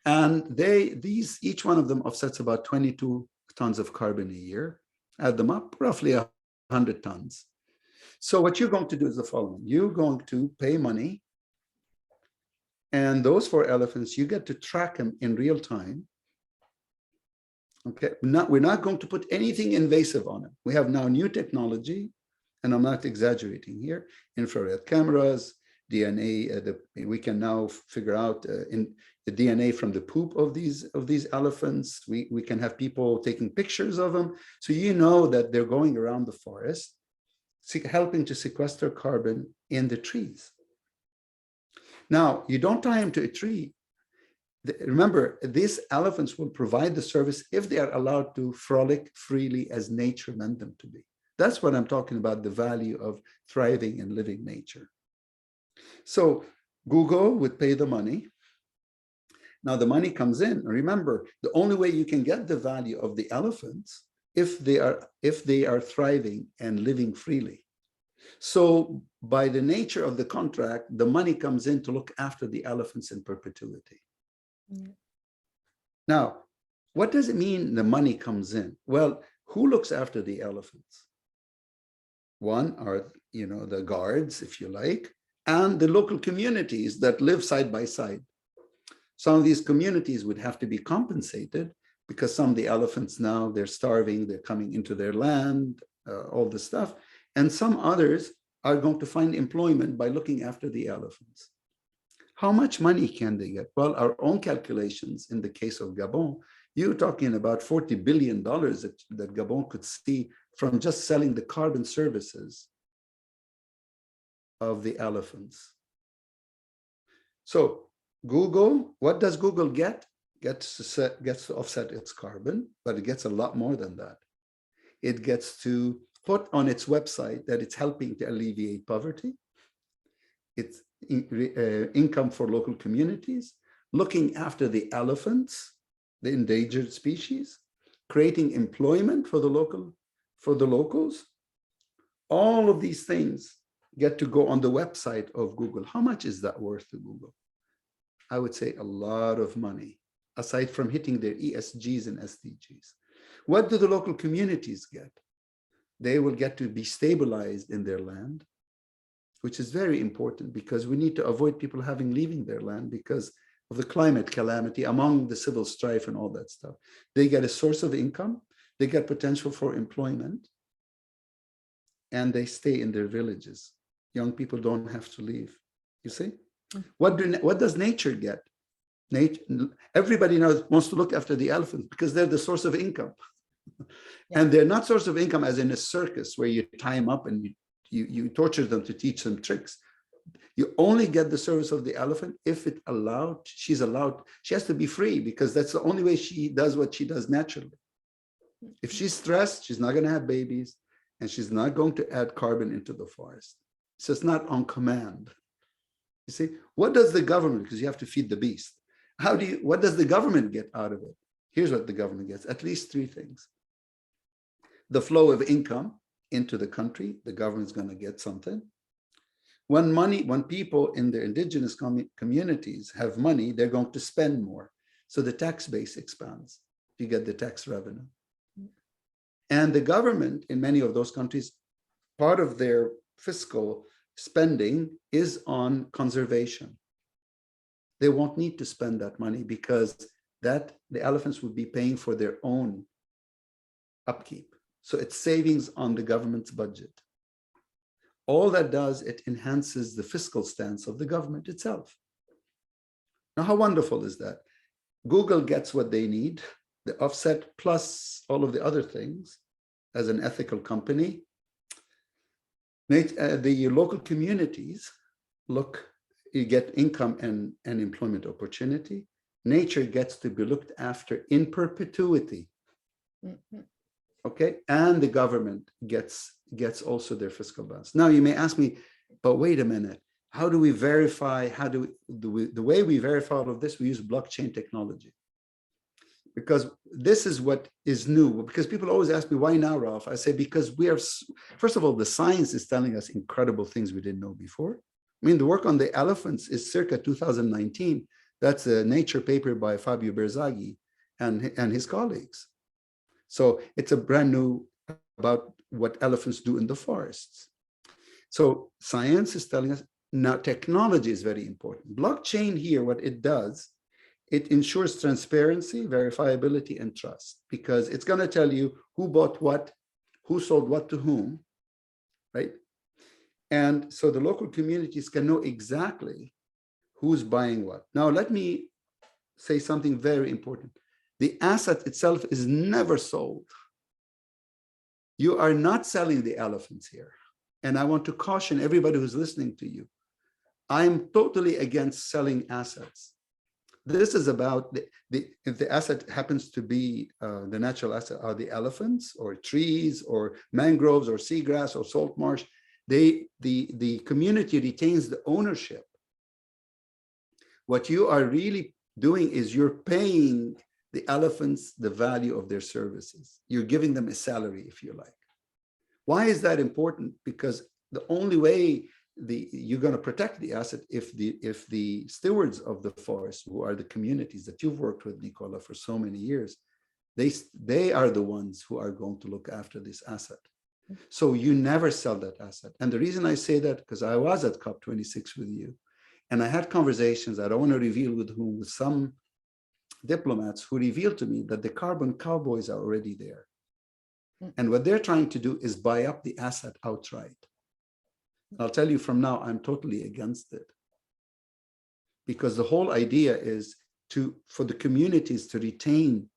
And each one of them offsets about 22 tons of carbon a year. Add them up, roughly 100 tons. So what you're going to do is the following. You're going to pay money, and those 4 elephants, you get to track them in real time. Okay, we're not going to put anything invasive on it. We have now new technology, and I'm not exaggerating here, infrared cameras, DNA, we can now figure out in the DNA from the poop of these elephants. We can have people taking pictures of them. So you know that they're going around the forest, helping to sequester carbon in the trees. Now, you don't tie them to a tree. Remember, these elephants will provide the service if they are allowed to frolic freely as nature meant them to be. That's what I'm talking about, the value of thriving and living nature. So Google would pay the money. Now the money comes in. Remember, the only way you can get the value of the elephants if they are thriving and living freely. So by the nature of the contract, the money comes in to look after the elephants in perpetuity. Mm. Now, what does it mean the money comes in? Well, who looks after the elephants? One are, the guards, if you like, and the local communities that live side by side. Some of these communities would have to be compensated because some of the elephants now, they're starving, they're coming into their land, all this stuff. And some others are going to find employment by looking after the elephants. How much money can they get? Well, our own calculations in the case of Gabon, you're talking about $40 billion that Gabon could see from just selling the carbon services of the elephants. So Google, what does Google get? Gets to offset its carbon, but it gets a lot more than that. It gets to put on its website that it's helping to alleviate poverty. It's income for local communities, looking after the elephants, the endangered species, creating employment for the locals. All of these things get to go on the website of Google. How much is that worth to Google? I would say a lot of money, aside from hitting their ESGs and SDGs. What do the local communities get? They will get to be stabilized in their land, which is very important because we need to avoid people leaving their land because of the climate calamity, among the civil strife and all that stuff. They get a source of income, they get potential for employment, and they stay in their villages. Young people don't have to leave. You see? What does nature get? Everybody wants to look after the elephants because they're the source of income. Yeah. And they're not source of income as in a circus where you tie them up and you torture them to teach them tricks. You only get the service of the elephant if she's allowed, she has to be free because that's the only way she does what she does naturally. If she's stressed, she's not going to have babies and she's not going to add carbon into the forest. So it's not on command. You see, what does the government, because you have to feed the beast. What does the government get out of it? Here's what the government gets, at least three things. The flow of income into the country, the government's going to get something. When people in their indigenous communities have money, they're going to spend more. So the tax base expands. You get the tax revenue. And the government in many of those countries, part of their fiscal spending is on conservation. They won't need to spend that money because the elephants would be paying for their own upkeep. So it's savings on the government's budget. All that does, it enhances the fiscal stance of the government itself. Now, how wonderful is that? Google gets what they need, the offset plus all of the other things as an ethical company. The local communities you get income and employment opportunity. Nature gets to be looked after in perpetuity. Mm-hmm. Okay, and the government gets also their fiscal balance. Now you may ask me, but wait a minute, how do we verify? The way we verify all of this, we use blockchain technology. Because this is what is new. Because people always ask me, why now, Ralph? I say, because first of all, the science is telling us incredible things we didn't know before. I mean, the work on the elephants is circa 2019. That's a Nature paper by Fabio Berzaghi and his colleagues. So it's a brand new about what elephants do in the forests. So science is telling us now technology is very important. Blockchain here, what it does, it ensures transparency, verifiability, and trust, because it's going to tell you who bought what, who sold what to whom, right? And so the local communities can know exactly who's buying what. Now, let me say something very important. The asset itself is never sold. You are not selling the elephants here. And I want to caution everybody who's listening to you. I'm totally against selling assets. This is about if the asset happens to be the natural asset are the elephants or trees or mangroves or seagrass or salt marsh, the community retains the ownership. What you are really doing is you're paying the elephants the value of their services. You're giving them a salary, if you like. Why is that important? Because the only way you're going to protect the asset if the stewards of the forest, who are the communities that you've worked with, Nicola, for so many years, they are the ones who are going to look after this asset. So you never sell that asset. And the reason I say that, because I was at COP26 with you, and I had conversations, I don't want to reveal with whom, with some diplomats who revealed to me that the carbon cowboys are already there. And what they're trying to do is buy up the asset outright. I'll tell you from now, I'm totally against it. Because the whole idea is for the communities to retain,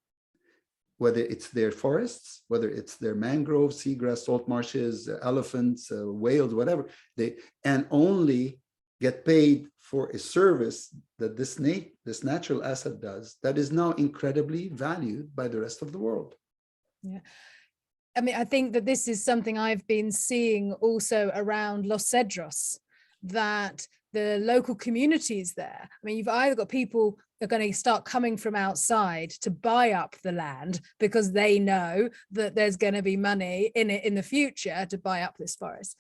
whether it's their forests, whether it's their mangroves, seagrass, salt marshes, elephants, whales, whatever, and only get paid for a service that this natural asset does that is now incredibly valued by the rest of the world. Yeah. I mean, I think that this is something I've been seeing also around Los Cedros, that the local communities there, I mean, you've either got people that are going to start coming from outside to buy up the land because they know that there's going to be money in it in the future to buy up this forest.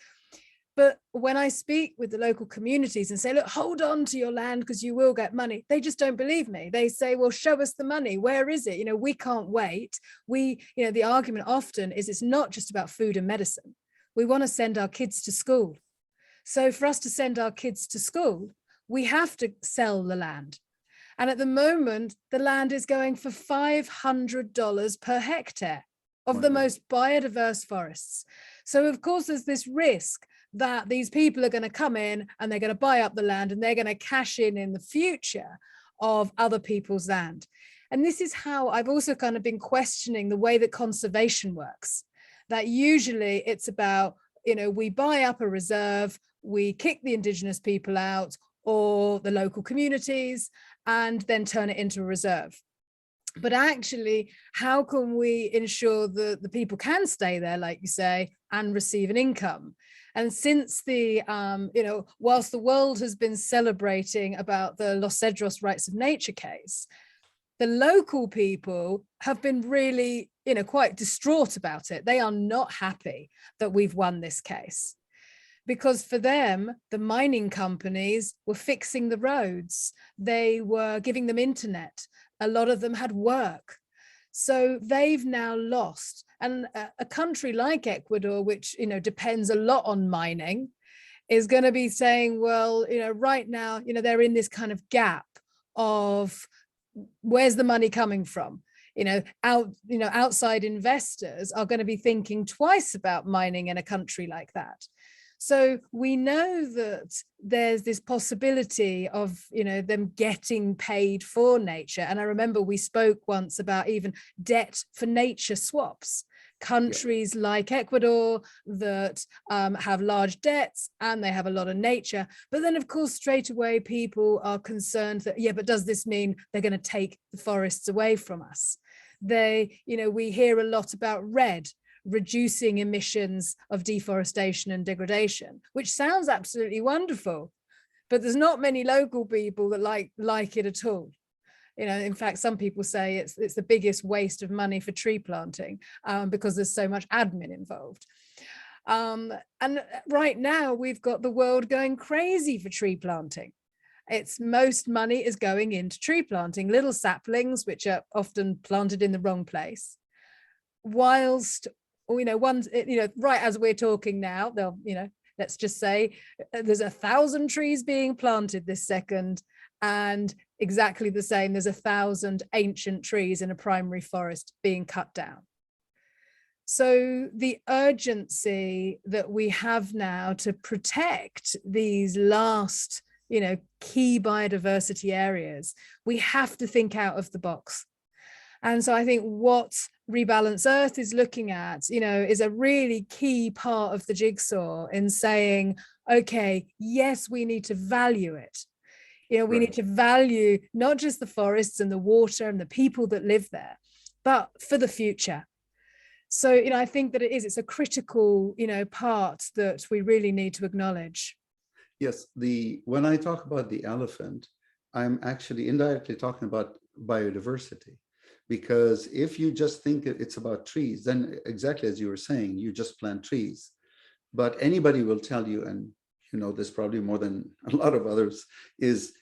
But when I speak with the local communities and say, look, hold on to your land because you will get money, they just don't believe me. They say, well, show us the money. Where is it? We can't wait. The argument often is it's not just about food and medicine. We want to send our kids to school. So for us to send our kids to school, we have to sell the land. And at the moment, the land is going for $500 per hectare of the most biodiverse forests. So of course, there's this risk that these people are going to come in and they're going to buy up the land and they're going to cash in the future of other people's land. And this is how I've also kind of been questioning the way that conservation works, that usually it's about, we buy up a reserve, we kick the indigenous people out or the local communities and then turn it into a reserve. But actually, how can we ensure that the people can stay there, like you say, and receive an income? And since whilst the world has been celebrating about the Los Cedros Rights of Nature case, the local people have been really, quite distraught about it. They are not happy that we've won this case, because for them, the mining companies were fixing the roads. They were giving them internet. A lot of them had work. So they've now lost. And a country like Ecuador, which, depends a lot on mining, is going to be saying, well, right now, they're in this kind of gap of where's the money coming from? Outside investors are going to be thinking twice about mining in a country like that. So we know that there's this possibility of, them getting paid for nature. And I remember we spoke once about even debt for nature swaps. Countries like Ecuador that have large debts and they have a lot of nature. But then, of course, straight away, people are concerned that, but does this mean they're going to take the forests away from us? We hear a lot about REDD, reducing emissions of deforestation and degradation, which sounds absolutely wonderful, but there's not many local people that like it at all. In fact, some people say it's the biggest waste of money for tree planting because there's so much admin involved. And right now we've got the world going crazy for tree planting. Most money is going into tree planting, little saplings, which are often planted in the wrong place. Whilst right as we're talking now, they'll, let's just say there's 1,000 trees being planted this second, and exactly the same, there's 1,000 ancient trees in a primary forest being cut down. So the urgency that we have now to protect these last, key biodiversity areas, we have to think out of the box. And so I think what Rebalance.Earth is looking at, is a really key part of the jigsaw in saying, okay, yes, we need to value it. We need to value not just the forests and the water and the people that live there, but for the future. So, I think that it's a critical, part that we really need to acknowledge. Yes, when I talk about the elephant, I'm actually indirectly talking about biodiversity. Because if you just think it's about trees, then exactly as you were saying, you just plant trees. But anybody will tell you, and this probably more than a lot of others, is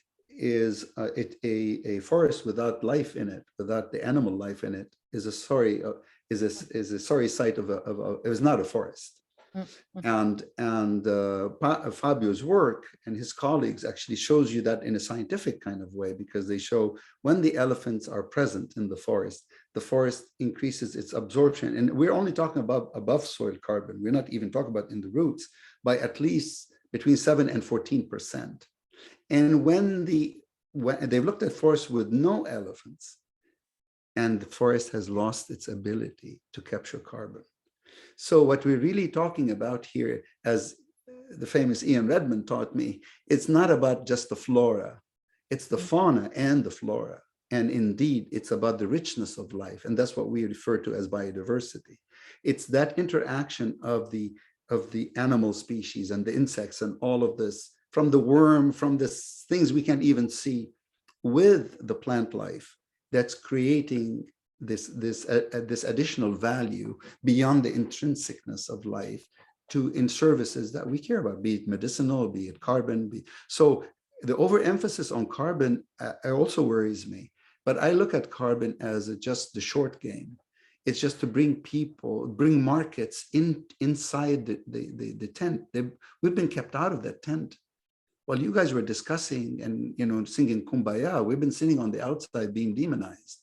a forest without life in it, without the animal life in it, is a sorry sight of it was not a forest. And Fabio's work and his colleagues actually shows you that in a scientific kind of way, because they show when the elephants are present in the forest increases its absorption. And we're only talking about above soil carbon. We're not even talking about in the roots, by at least between 7 and 14%. And when they've looked at forests with no elephants, and the forest has lost its ability to capture carbon. So what we're really talking about here, as the famous Ian Redmond taught me, it's not about just the flora, it's the fauna and the flora. And indeed, it's about the richness of life. And that's what we refer to as biodiversity. It's that interaction of the animal species and the insects and all of this, from the worm, from the things we can't even see, with the plant life, that's creating this additional value beyond the intrinsicness of life, in services that we care about, be it medicinal, be it carbon. So the overemphasis on carbon also worries me. But I look at carbon as just the short game. It's just to bring markets inside the tent. We've been kept out of that tent. While you guys were discussing and singing Kumbaya, we've been sitting on the outside being demonized.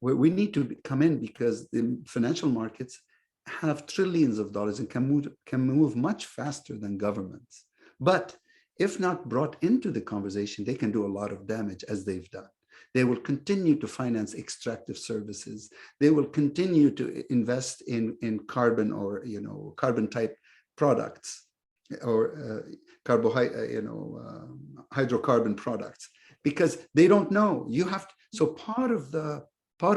We need to come in because the financial markets have trillions of dollars and can move much faster than governments. But if not brought into the conversation, they can do a lot of damage, as they've done. They will continue to finance extractive services. They will continue to invest in carbon or carbon type products or hydrocarbon products, because they don't know. You have to, so part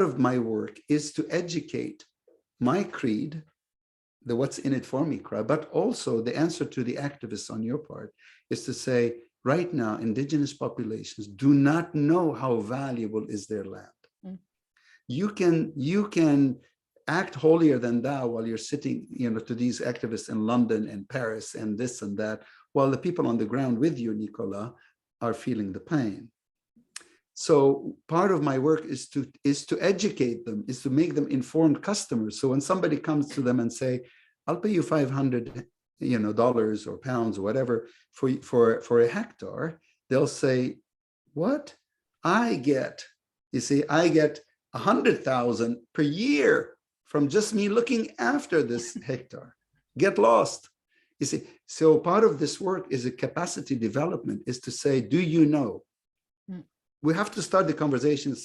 of my work is to educate my creed, the what's in it for me crowd, but also the answer to the activists on your part is to say, right now, indigenous populations do not know how valuable is their land. Mm. You can act holier than thou while you're sitting, to these activists in London and Paris and this and that, while the people on the ground with you, Nicola, are feeling the pain. So part of my work is to educate them, is to make them informed customers. So when somebody comes to them and say, I'll pay you $500, dollars or pounds or whatever for a hectare, they'll say, what? I get 100,000 per year from just me looking after this hectare. Get lost. You see, so part of this work is a capacity development, is to say, do you know? We have to start the conversation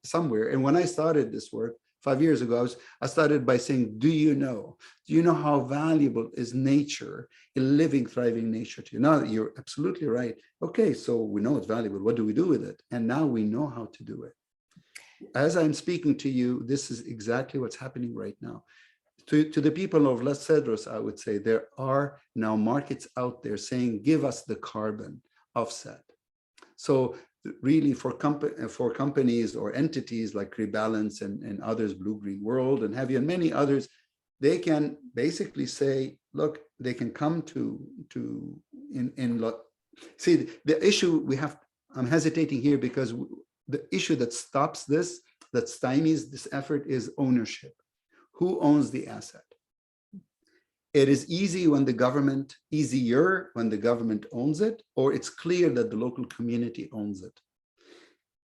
somewhere. And when I started this work 5 years ago, I started by saying, do you know? Do you know how valuable is nature, a living, thriving nature to you? Now, you're absolutely right. Okay, so we know it's valuable. What do we do with it? And now we know how to do it. As I'm speaking to you, this is exactly what's happening right now. To the people of Los Cedros, I would say there are now markets out there saying, give us the carbon offset. So really for companies or entities like Rebalance and others, Blue Green World and have you, and many others, they can basically say, look, they can come see the issue we have. I'm hesitating here because the issue that stops this, that stymies this effort, is ownership. Who owns the asset? It is easier when the government owns it, or it's clear that the local community owns it.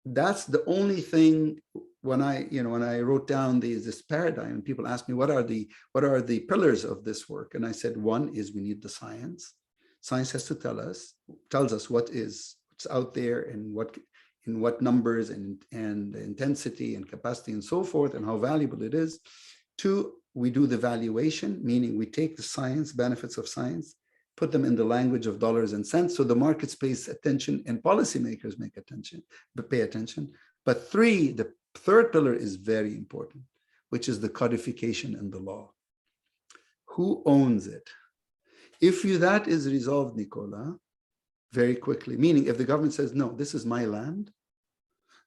That's the only thing. When I wrote down this paradigm, people ask me, what are the pillars of this work? And I said, one is we need the science. Science has to tells us what's out there and in what numbers and intensity and capacity and so forth, and how valuable it is. Two, we do the valuation, meaning we take the science, benefits of science, put them in the language of dollars and cents, so the market pays attention and policymakers pay attention. But three, the third pillar is very important, which is the codification in the law. Who owns it? If that is resolved, Nicola, very quickly, meaning if the government says, no, this is my land,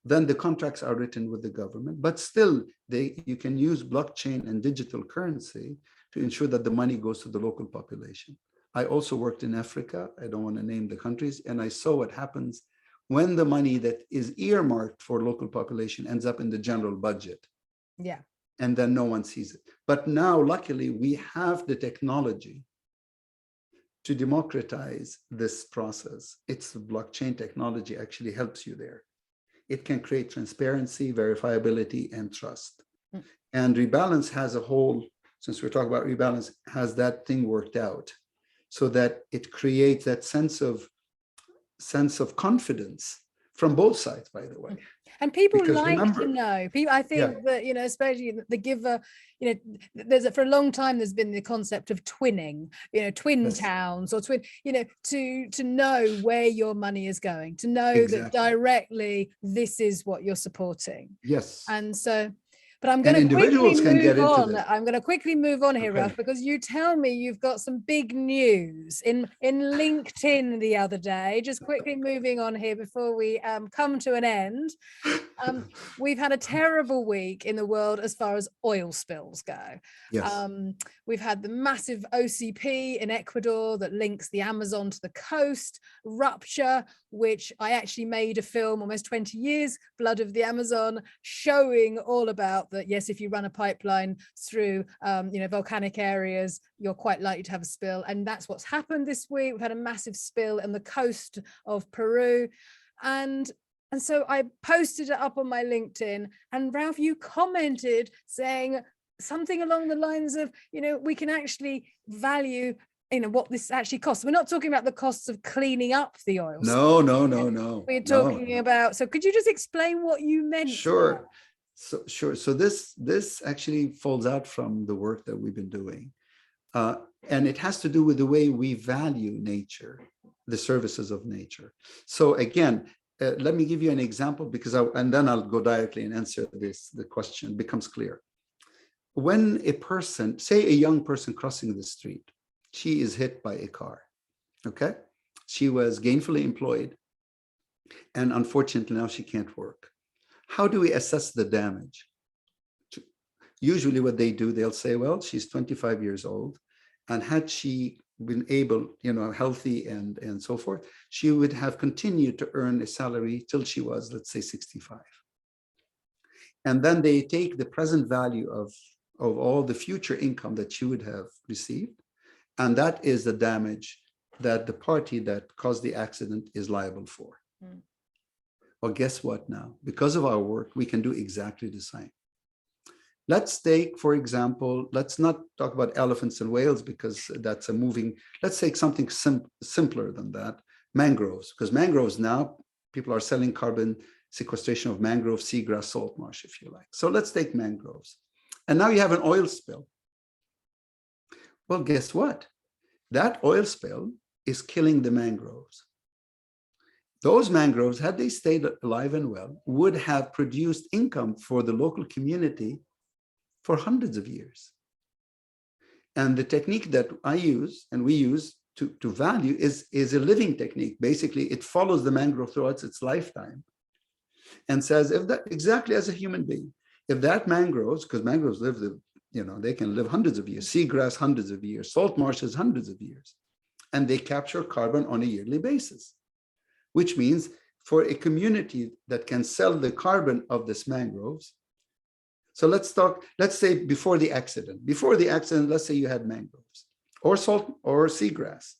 then the contracts are written with the government, but still you can use blockchain and digital currency to ensure that the money goes to the local population. I also worked in Africa. I don't want to name the countries. And I saw what happens when the money that is earmarked for local population ends up in the general budget. Yeah. And then no one sees it. But now, luckily, we have the technology to democratize this process. It's the blockchain technology actually helps you there. It can create transparency, verifiability, and trust. Mm. And Rebalance has a whole, since we're talking about Rebalance, has that thing worked out so that it creates that sense of confidence from both sides, by the way. And people like to know. People, I think that, especially the giver, for a long time, there's been the concept of twinning, twin towns or twin, to know where your money is going, to know that directly this is what you're supporting. Yes. And so, but I'm going to quickly move on. I'm going to quickly move on here, Ralph, because you tell me you've got some big news in LinkedIn the other day. Just quickly moving on here before we come to an end. We've had a terrible week in the world as far as oil spills go. Yes. We've had the massive OCP in Ecuador that links the Amazon to the coast, rupture, which I actually made a film almost 20 years, Blood of the Amazon, showing all about that. Yes, if you run a pipeline through, volcanic areas, you're quite likely to have a spill. And that's what's happened this week. We've had a massive spill on the coast of Peru. And so I posted it up on my LinkedIn, and Ralph, you commented saying something along the lines of, we can actually value, what this actually costs. We're not talking about the costs of cleaning up the oil. No. We're talking about, so could you just explain what you meant? Sure. So this actually folds out from the work that we've been doing. And it has to do with the way we value nature, the services of nature. So again, let me give you an example, and then I'll go directly and answer the question becomes clear. When a person, say a young person crossing the street, she is hit by a car, okay? She was gainfully employed, and unfortunately now she can't work. How do we assess the damage? Usually what they do, they'll say, well, she's 25 years old, and had she been able, healthy and so forth, she would have continued to earn a salary till she was, let's say, 65. And then they take the present value of all the future income that she would have received, and that is the damage that the party that caused the accident is liable for. Well, guess what now? Because of our work, we can do exactly the same. Let's take, for example, let's not talk about elephants and whales because that's let's take something simpler than that, mangroves, because mangroves now, people are selling carbon sequestration of mangrove, seagrass, salt marsh, if you like. So let's take mangroves. And now you have an oil spill. Well, guess what? That oil spill is killing the mangroves. Those mangroves, had they stayed alive and well, would have produced income for the local community for hundreds of years. And the technique that I use and we use to value is a living technique. Basically, it follows the mangrove throughout its lifetime and says, if that, exactly as a human being, if that mangroves, because mangroves live, they can live hundreds of years, seagrass hundreds of years, salt marshes hundreds of years, and they capture carbon on a yearly basis, which means for a community that can sell the carbon of this mangroves. So let's say before the accident, let's say you had mangroves or salt or seagrass,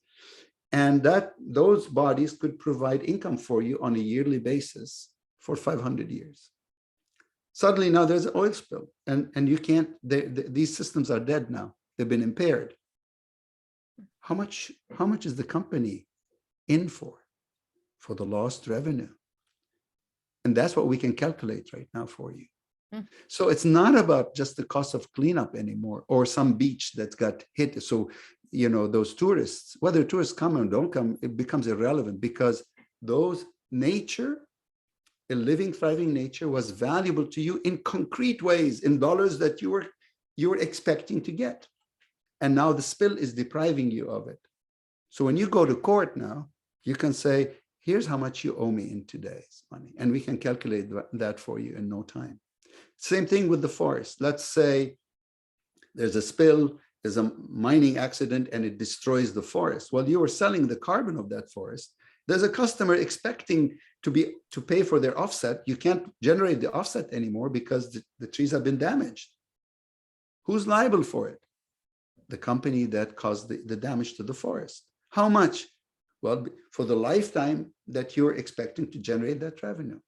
and those bodies could provide income for you on a yearly basis for 500 years. Suddenly now there's an oil spill and you can't, these systems are dead now. They've been impaired. How much is the company in for the lost revenue? And that's what we can calculate right now for you. So it's not about just the cost of cleanup anymore, or some beach that's got hit. So, those tourists, whether tourists come or don't come, it becomes irrelevant, because those nature, a living, thriving nature, was valuable to you in concrete ways, in dollars that you were expecting to get. And now the spill is depriving you of it. So when you go to court now, you can say, here's how much you owe me in today's money. And we can calculate that for you in no time. Same thing with the forest. Let's say there's a spill, there's a mining accident, and it destroys the forest. Well, you are selling the carbon of that forest. There's a customer expecting to pay for their offset. You can't generate the offset anymore because the trees have been damaged. Who's liable for it? The company that caused the damage to the forest. How much? Well, for the lifetime that you're expecting to generate that revenue.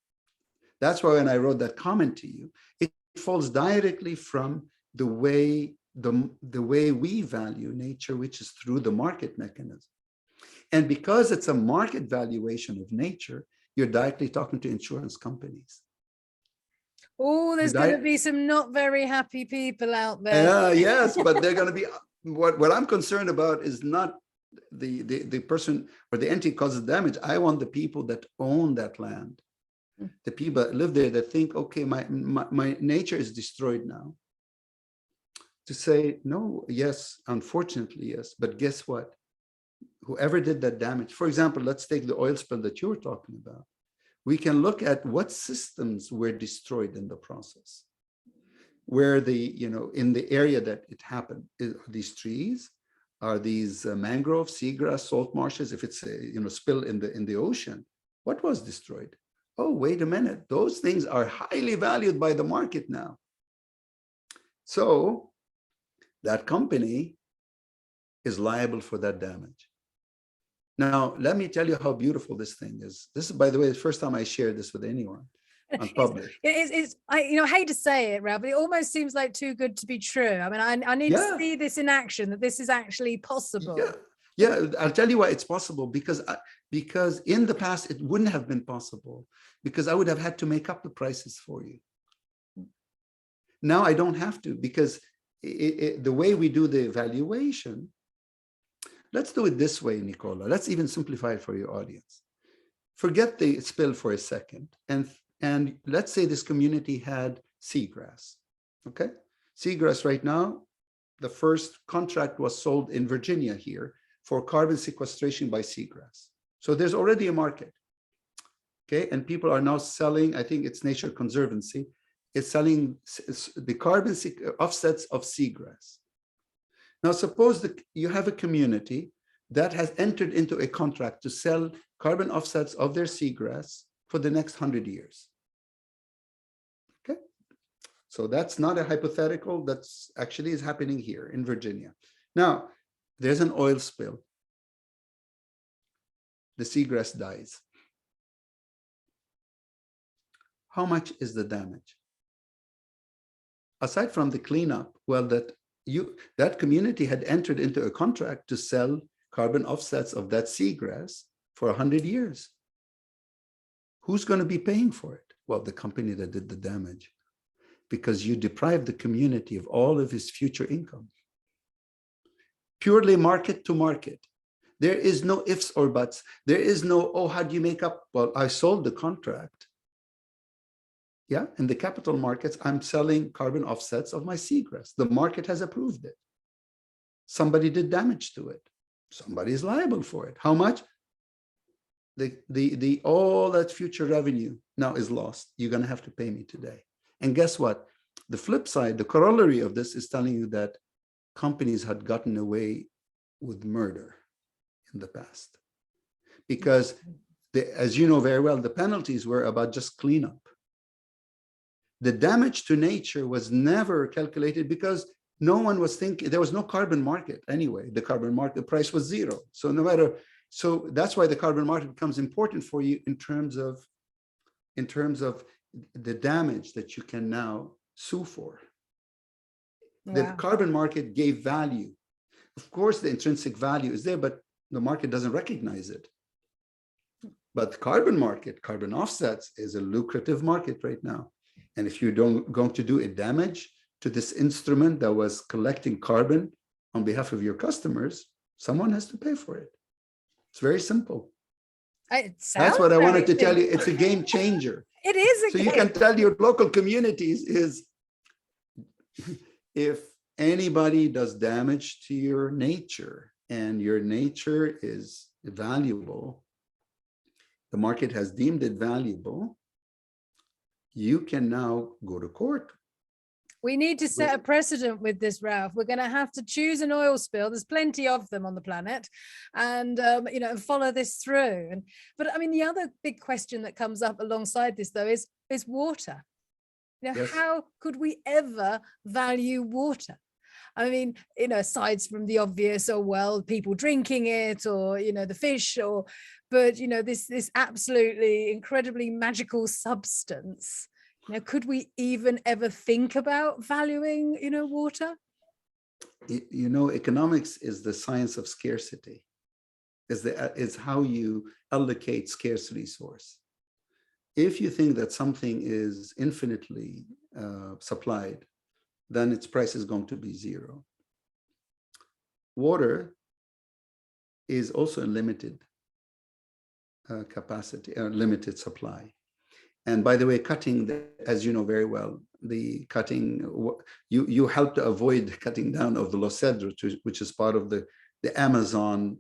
That's why when I wrote that comment to you, it falls directly from the way we value nature, which is through the market mechanism. And because it's a market valuation of nature, you're directly talking to insurance companies. Oh, there's going to be some not very happy people out there. Yes, but they're going to be, what I'm concerned about is not the person or the entity causes damage. I want the people that own that land, the people that live there, that think, okay, my nature is destroyed now, to say, no, yes, unfortunately, yes, but guess what? Whoever did that damage, for example, let's take the oil spill that you were talking about. we can look at what systems were destroyed in the process. Where in the area that it happened, these trees, are these mangroves, seagrass, salt marshes? If it's a spill in the ocean, what was destroyed? Oh, wait a minute, those things are highly valued by the market now. So that company is liable for that damage. Now, let me tell you how beautiful this thing is. This is, by the way, the first time I shared this with anyone on public. I hate to say it, Ralph, but it almost seems like too good to be true. I mean, I need to see this in action, that this is actually possible. Yeah, I'll tell you why it's possible, because in the past it wouldn't have been possible, because I would have had to make up the prices for you. Now I don't have to, because the way we do the evaluation, let's do it this way, Nicola. Let's even simplify it for your audience. Forget the spill for a second, and let's say this community had seagrass. Okay, seagrass right now, the first contract was sold in Virginia here for carbon sequestration by seagrass. So there's already a market. Okay, and people are now selling, I think it's Nature Conservancy, is selling the carbon offsets of seagrass. Now, suppose that you have a community that has entered into a contract to sell carbon offsets of their seagrass for the next 100 years. Okay, so that's not a hypothetical, that's actually is happening here in Virginia. Now, there's an oil spill. The seagrass dies. How much is the damage? Aside from the cleanup, well, that community had entered into a contract to sell carbon offsets of that seagrass for 100 years. Who's going to be paying for it? Well, the company that did the damage, because you deprive the community of all of his future income. Purely market to market. There is no ifs or buts. There is no, oh, how do you make up? Well, I sold the contract. Yeah, in the capital markets, I'm selling carbon offsets of my seagrass. The market has approved it. Somebody did damage to it. Somebody is liable for it. How much? All that future revenue now is lost. You're going to have to pay me today. And guess what? The flip side, the corollary of this is telling you that companies had gotten away with murder in the past. Because, as you know very well, the penalties were about just cleanup. The damage to nature was never calculated because no one was thinking, there was no carbon market anyway. The carbon market price was zero. So no matter, so that's why the carbon market becomes important for you in terms of the damage that you can now sue for. Wow. The carbon market gave value. Of course, the intrinsic value is there, but the market doesn't recognize it. But the carbon market, carbon offsets, is a lucrative market right now. And if you're going to do a damage to this instrument that was collecting carbon on behalf of your customers, someone has to pay for it. It's very simple. That's what I wanted to tell you. It's a game changer. It is a so game. You can tell your local communities is, if anybody does damage to your nature and your nature is valuable, the market has deemed it valuable, you can now go to court. We need to set a precedent with this, Ralph. We're going to have to choose an oil spill. There's plenty of them on the planet, and follow this through. But I mean, the other big question that comes up alongside this, though, is water. Yes. How could we ever value water? I mean, aside from the obvious, people drinking it, or the fish, but this absolutely incredibly magical substance. Could we even ever think about valuing, water? Economics is the science of scarcity. Is how you allocate scarce resource. If you think that something is infinitely supplied, then its price is going to be zero. Water is also a limited capacity, limited supply. And by the way, cutting, as you know very well, the cutting, you help to avoid cutting down of the Los Cedros, which is part of the Amazon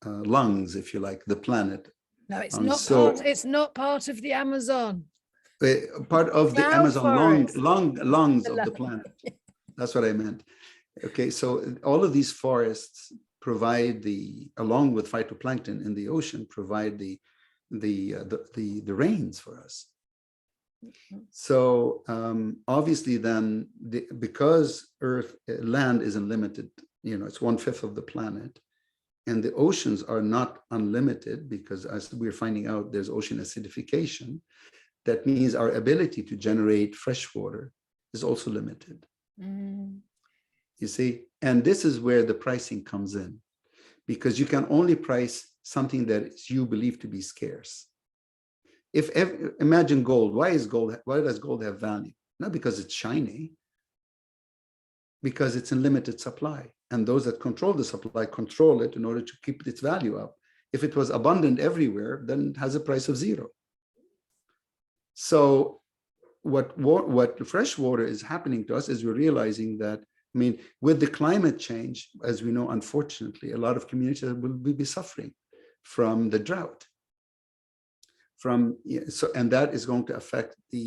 lungs, if you like, the planet. No, it's Um, not so part. It's not part of the Amazon. part of the Cloud Amazon forest. lungs of the Below. planet. That's what I meant. Okay, so all of these forests provide along with phytoplankton in the ocean, provide the rains for us. So obviously then, because land is unlimited, it's 1/5 of the planet, and the oceans are not unlimited, because as we're finding out, there's ocean acidification. That means our ability to generate fresh water is also limited. You see, and this is where the pricing comes in, because you can only price something that you believe to be scarce. Imagine gold. Why does gold have value? Not because it's shiny, because it's in limited supply. And those that control the supply control it in order to keep its value up. If it was abundant everywhere, then it has a price of zero. So what fresh water is happening to us is we're realizing that, with the climate change, as we know, unfortunately, a lot of communities will be suffering from the drought. And that is going to affect the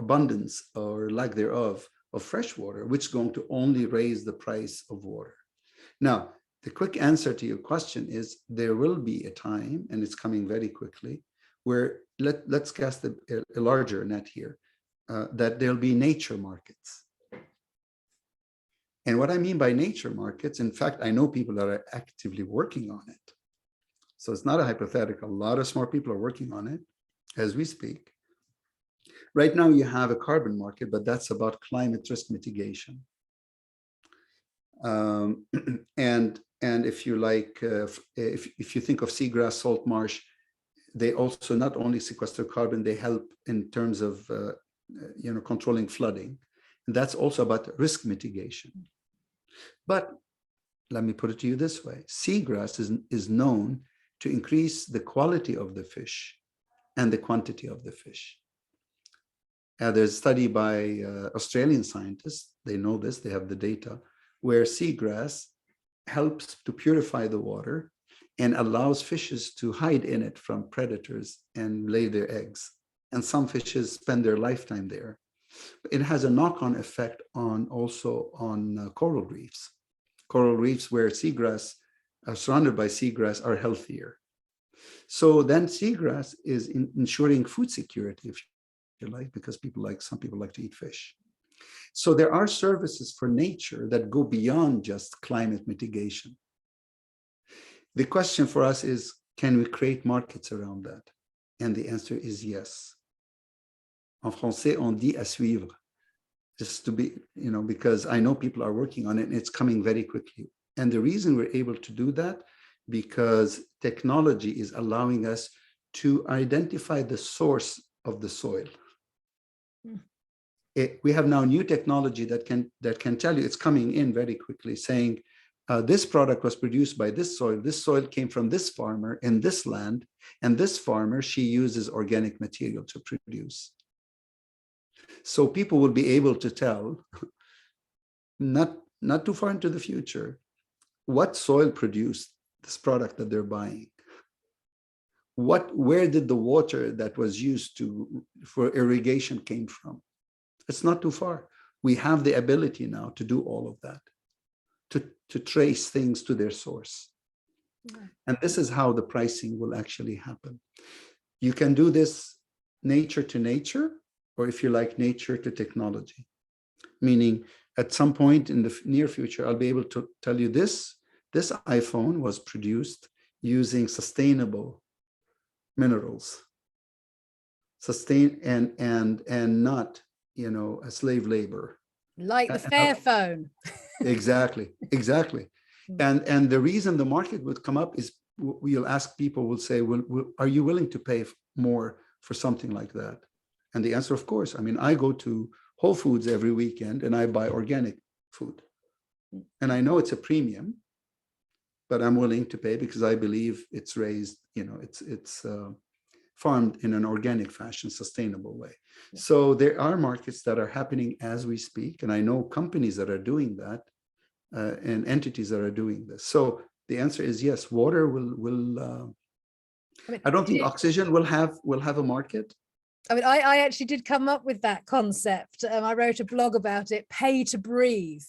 abundance or lack thereof of fresh water, which is going to only raise the price of water. Now, the quick answer to your question is there will be a time, and it's coming very quickly, where let's cast a larger net here, that there'll be nature markets. And what I mean by nature markets, in fact, I know people that are actively working on it. So it's not a hypothetical. A lot of smart people are working on it as we speak. Right now, you have a carbon market, but that's about climate risk mitigation. And if you like, if you think of seagrass, salt marsh, they also not only sequester carbon, they help in terms of controlling flooding. And that's also about risk mitigation. But let me put it to you this way: seagrass is known to increase the quality of the fish and the quantity of the fish. There's a study by Australian scientists, they know this, they have the data, where seagrass helps to purify the water and allows fishes to hide in it from predators and lay their eggs. And some fishes spend their lifetime there. It has a knock-on effect also on coral reefs. Coral reefs where seagrass are surrounded by seagrass are healthier. So then seagrass is ensuring food security, if you like, because some people like to eat fish. So there are services for nature that go beyond just climate mitigation. The question for us is, can we create markets around that? And the answer is yes. En français, on dit à suivre. Just to be, because I know people are working on it and it's coming very quickly. And the reason we're able to do that, because technology is allowing us to identify the source of the soil. We have now new technology that can tell you, it's coming in very quickly, saying this product was produced by this soil came from this farmer in this land, and this farmer, she uses organic material to produce. So people will be able to tell, not too far into the future, what soil produced this product that they're buying. Where did the water that was used for irrigation came from? It's not too far. We have the ability now to do all of that, to trace things to their source. Yeah. And this is how the pricing will actually happen. You can do this nature to nature, or if you like, nature to technology. Meaning, at some point in the near future, I'll be able to tell you this iPhone was produced using sustainable minerals, and not, a slave labor. Like the Fairphone. Exactly. And the reason the market would come up is we'll ask people, we'll say, well, are you willing to pay more for something like that? And the answer, of course. I go to Whole Foods every weekend and I buy organic food. And I know it's a premium, but I'm willing to pay because I believe it's raised, it's farmed in an organic fashion, sustainable way. Yeah. So there are markets that are happening as we speak. And I know companies that are doing that and entities that are doing this. So the answer is yes, water will I don't think oxygen will have a market. I mean, I actually did come up with that concept. I wrote a blog about it, pay to breathe.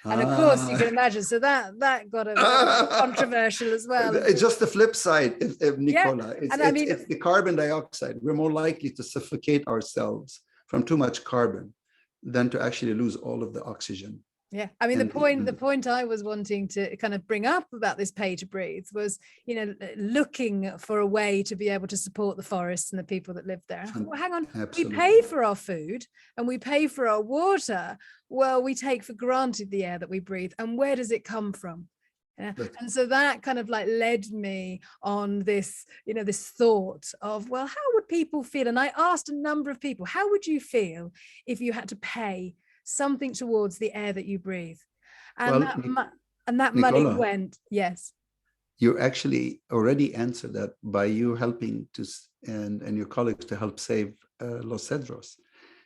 And of course, you can imagine, so that got a bit controversial as well. It's just the flip side, if Nicola. Yeah. It's the carbon dioxide. We're more likely to suffocate ourselves from too much carbon than to actually lose all of the oxygen. Yeah, I mean, the point I was wanting to kind of bring up about this pay to breathe was, looking for a way to be able to support the forests and the people that live there. Well, hang on, Absolutely. We pay for our food and we pay for our water. Well, we take for granted the air that we breathe. And where does it come from? Yeah. And so that kind of like led me on this, this thought of, well, how would people feel? And I asked a number of people, how would you feel if you had to pay something towards the air that you breathe? And that money went, yes. You actually already answered that by you helping to and your colleagues to help save Los Cedros,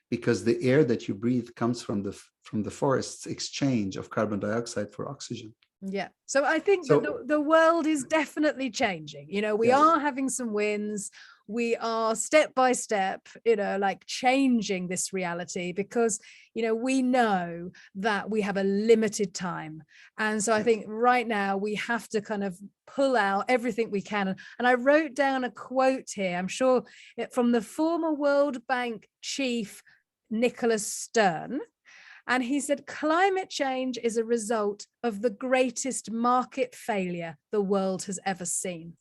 because the air that you breathe comes from the forest's exchange of carbon dioxide for oxygen. Yeah. So I think that the world is definitely changing. We are having some wins. We are step by step, like changing this reality, because, we know that we have a limited time. And so I think right now we have to kind of pull out everything we can. And I wrote down a quote here, I'm sure, from the former World Bank chief, Nicola Stern. And he said, climate change is a result of the greatest market failure the world has ever seen.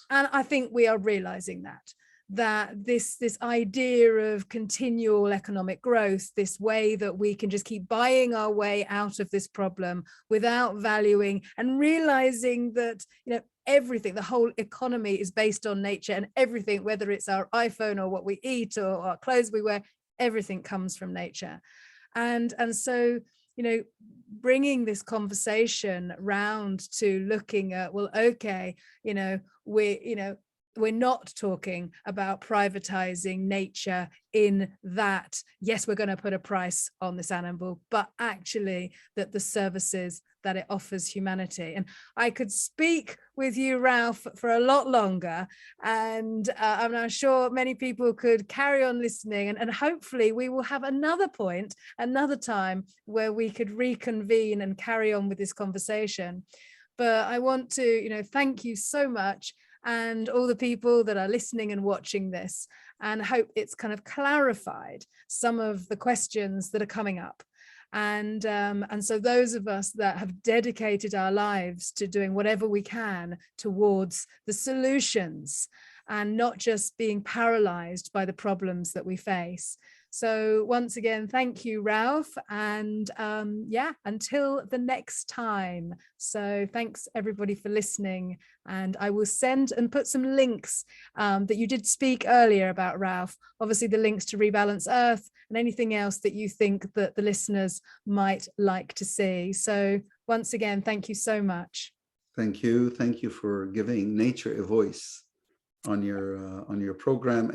And I think we are realizing that this idea of continual economic growth, this way that we can just keep buying our way out of this problem without valuing and realizing that, everything, the whole economy is based on nature, and everything, whether it's our iPhone or what we eat or our clothes we wear, everything comes from nature. And so, bringing this conversation round to looking at, well, okay, we're not talking about privatizing nature in that, yes, we're going to put a price on this animal, but actually that the services that it offers humanity. And I could speak with you, Ralph, for a lot longer, and I'm sure many people could carry on listening, and hopefully we will have another point, another time where we could reconvene and carry on with this conversation. But I want to, thank you so much, and all the people that are listening and watching this, and hope it's kind of clarified some of the questions that are coming up. And so those of us that have dedicated our lives to doing whatever we can towards the solutions and not just being paralyzed by the problems that we face. So once again, thank you, Ralph. And until the next time. So thanks everybody for listening. And I will send and put some links that you did speak earlier about, Ralph. Obviously the links to Rebalance.Earth and anything else that you think that the listeners might like to see. So once again, thank you so much. Thank you. Thank you for giving nature a voice on your program.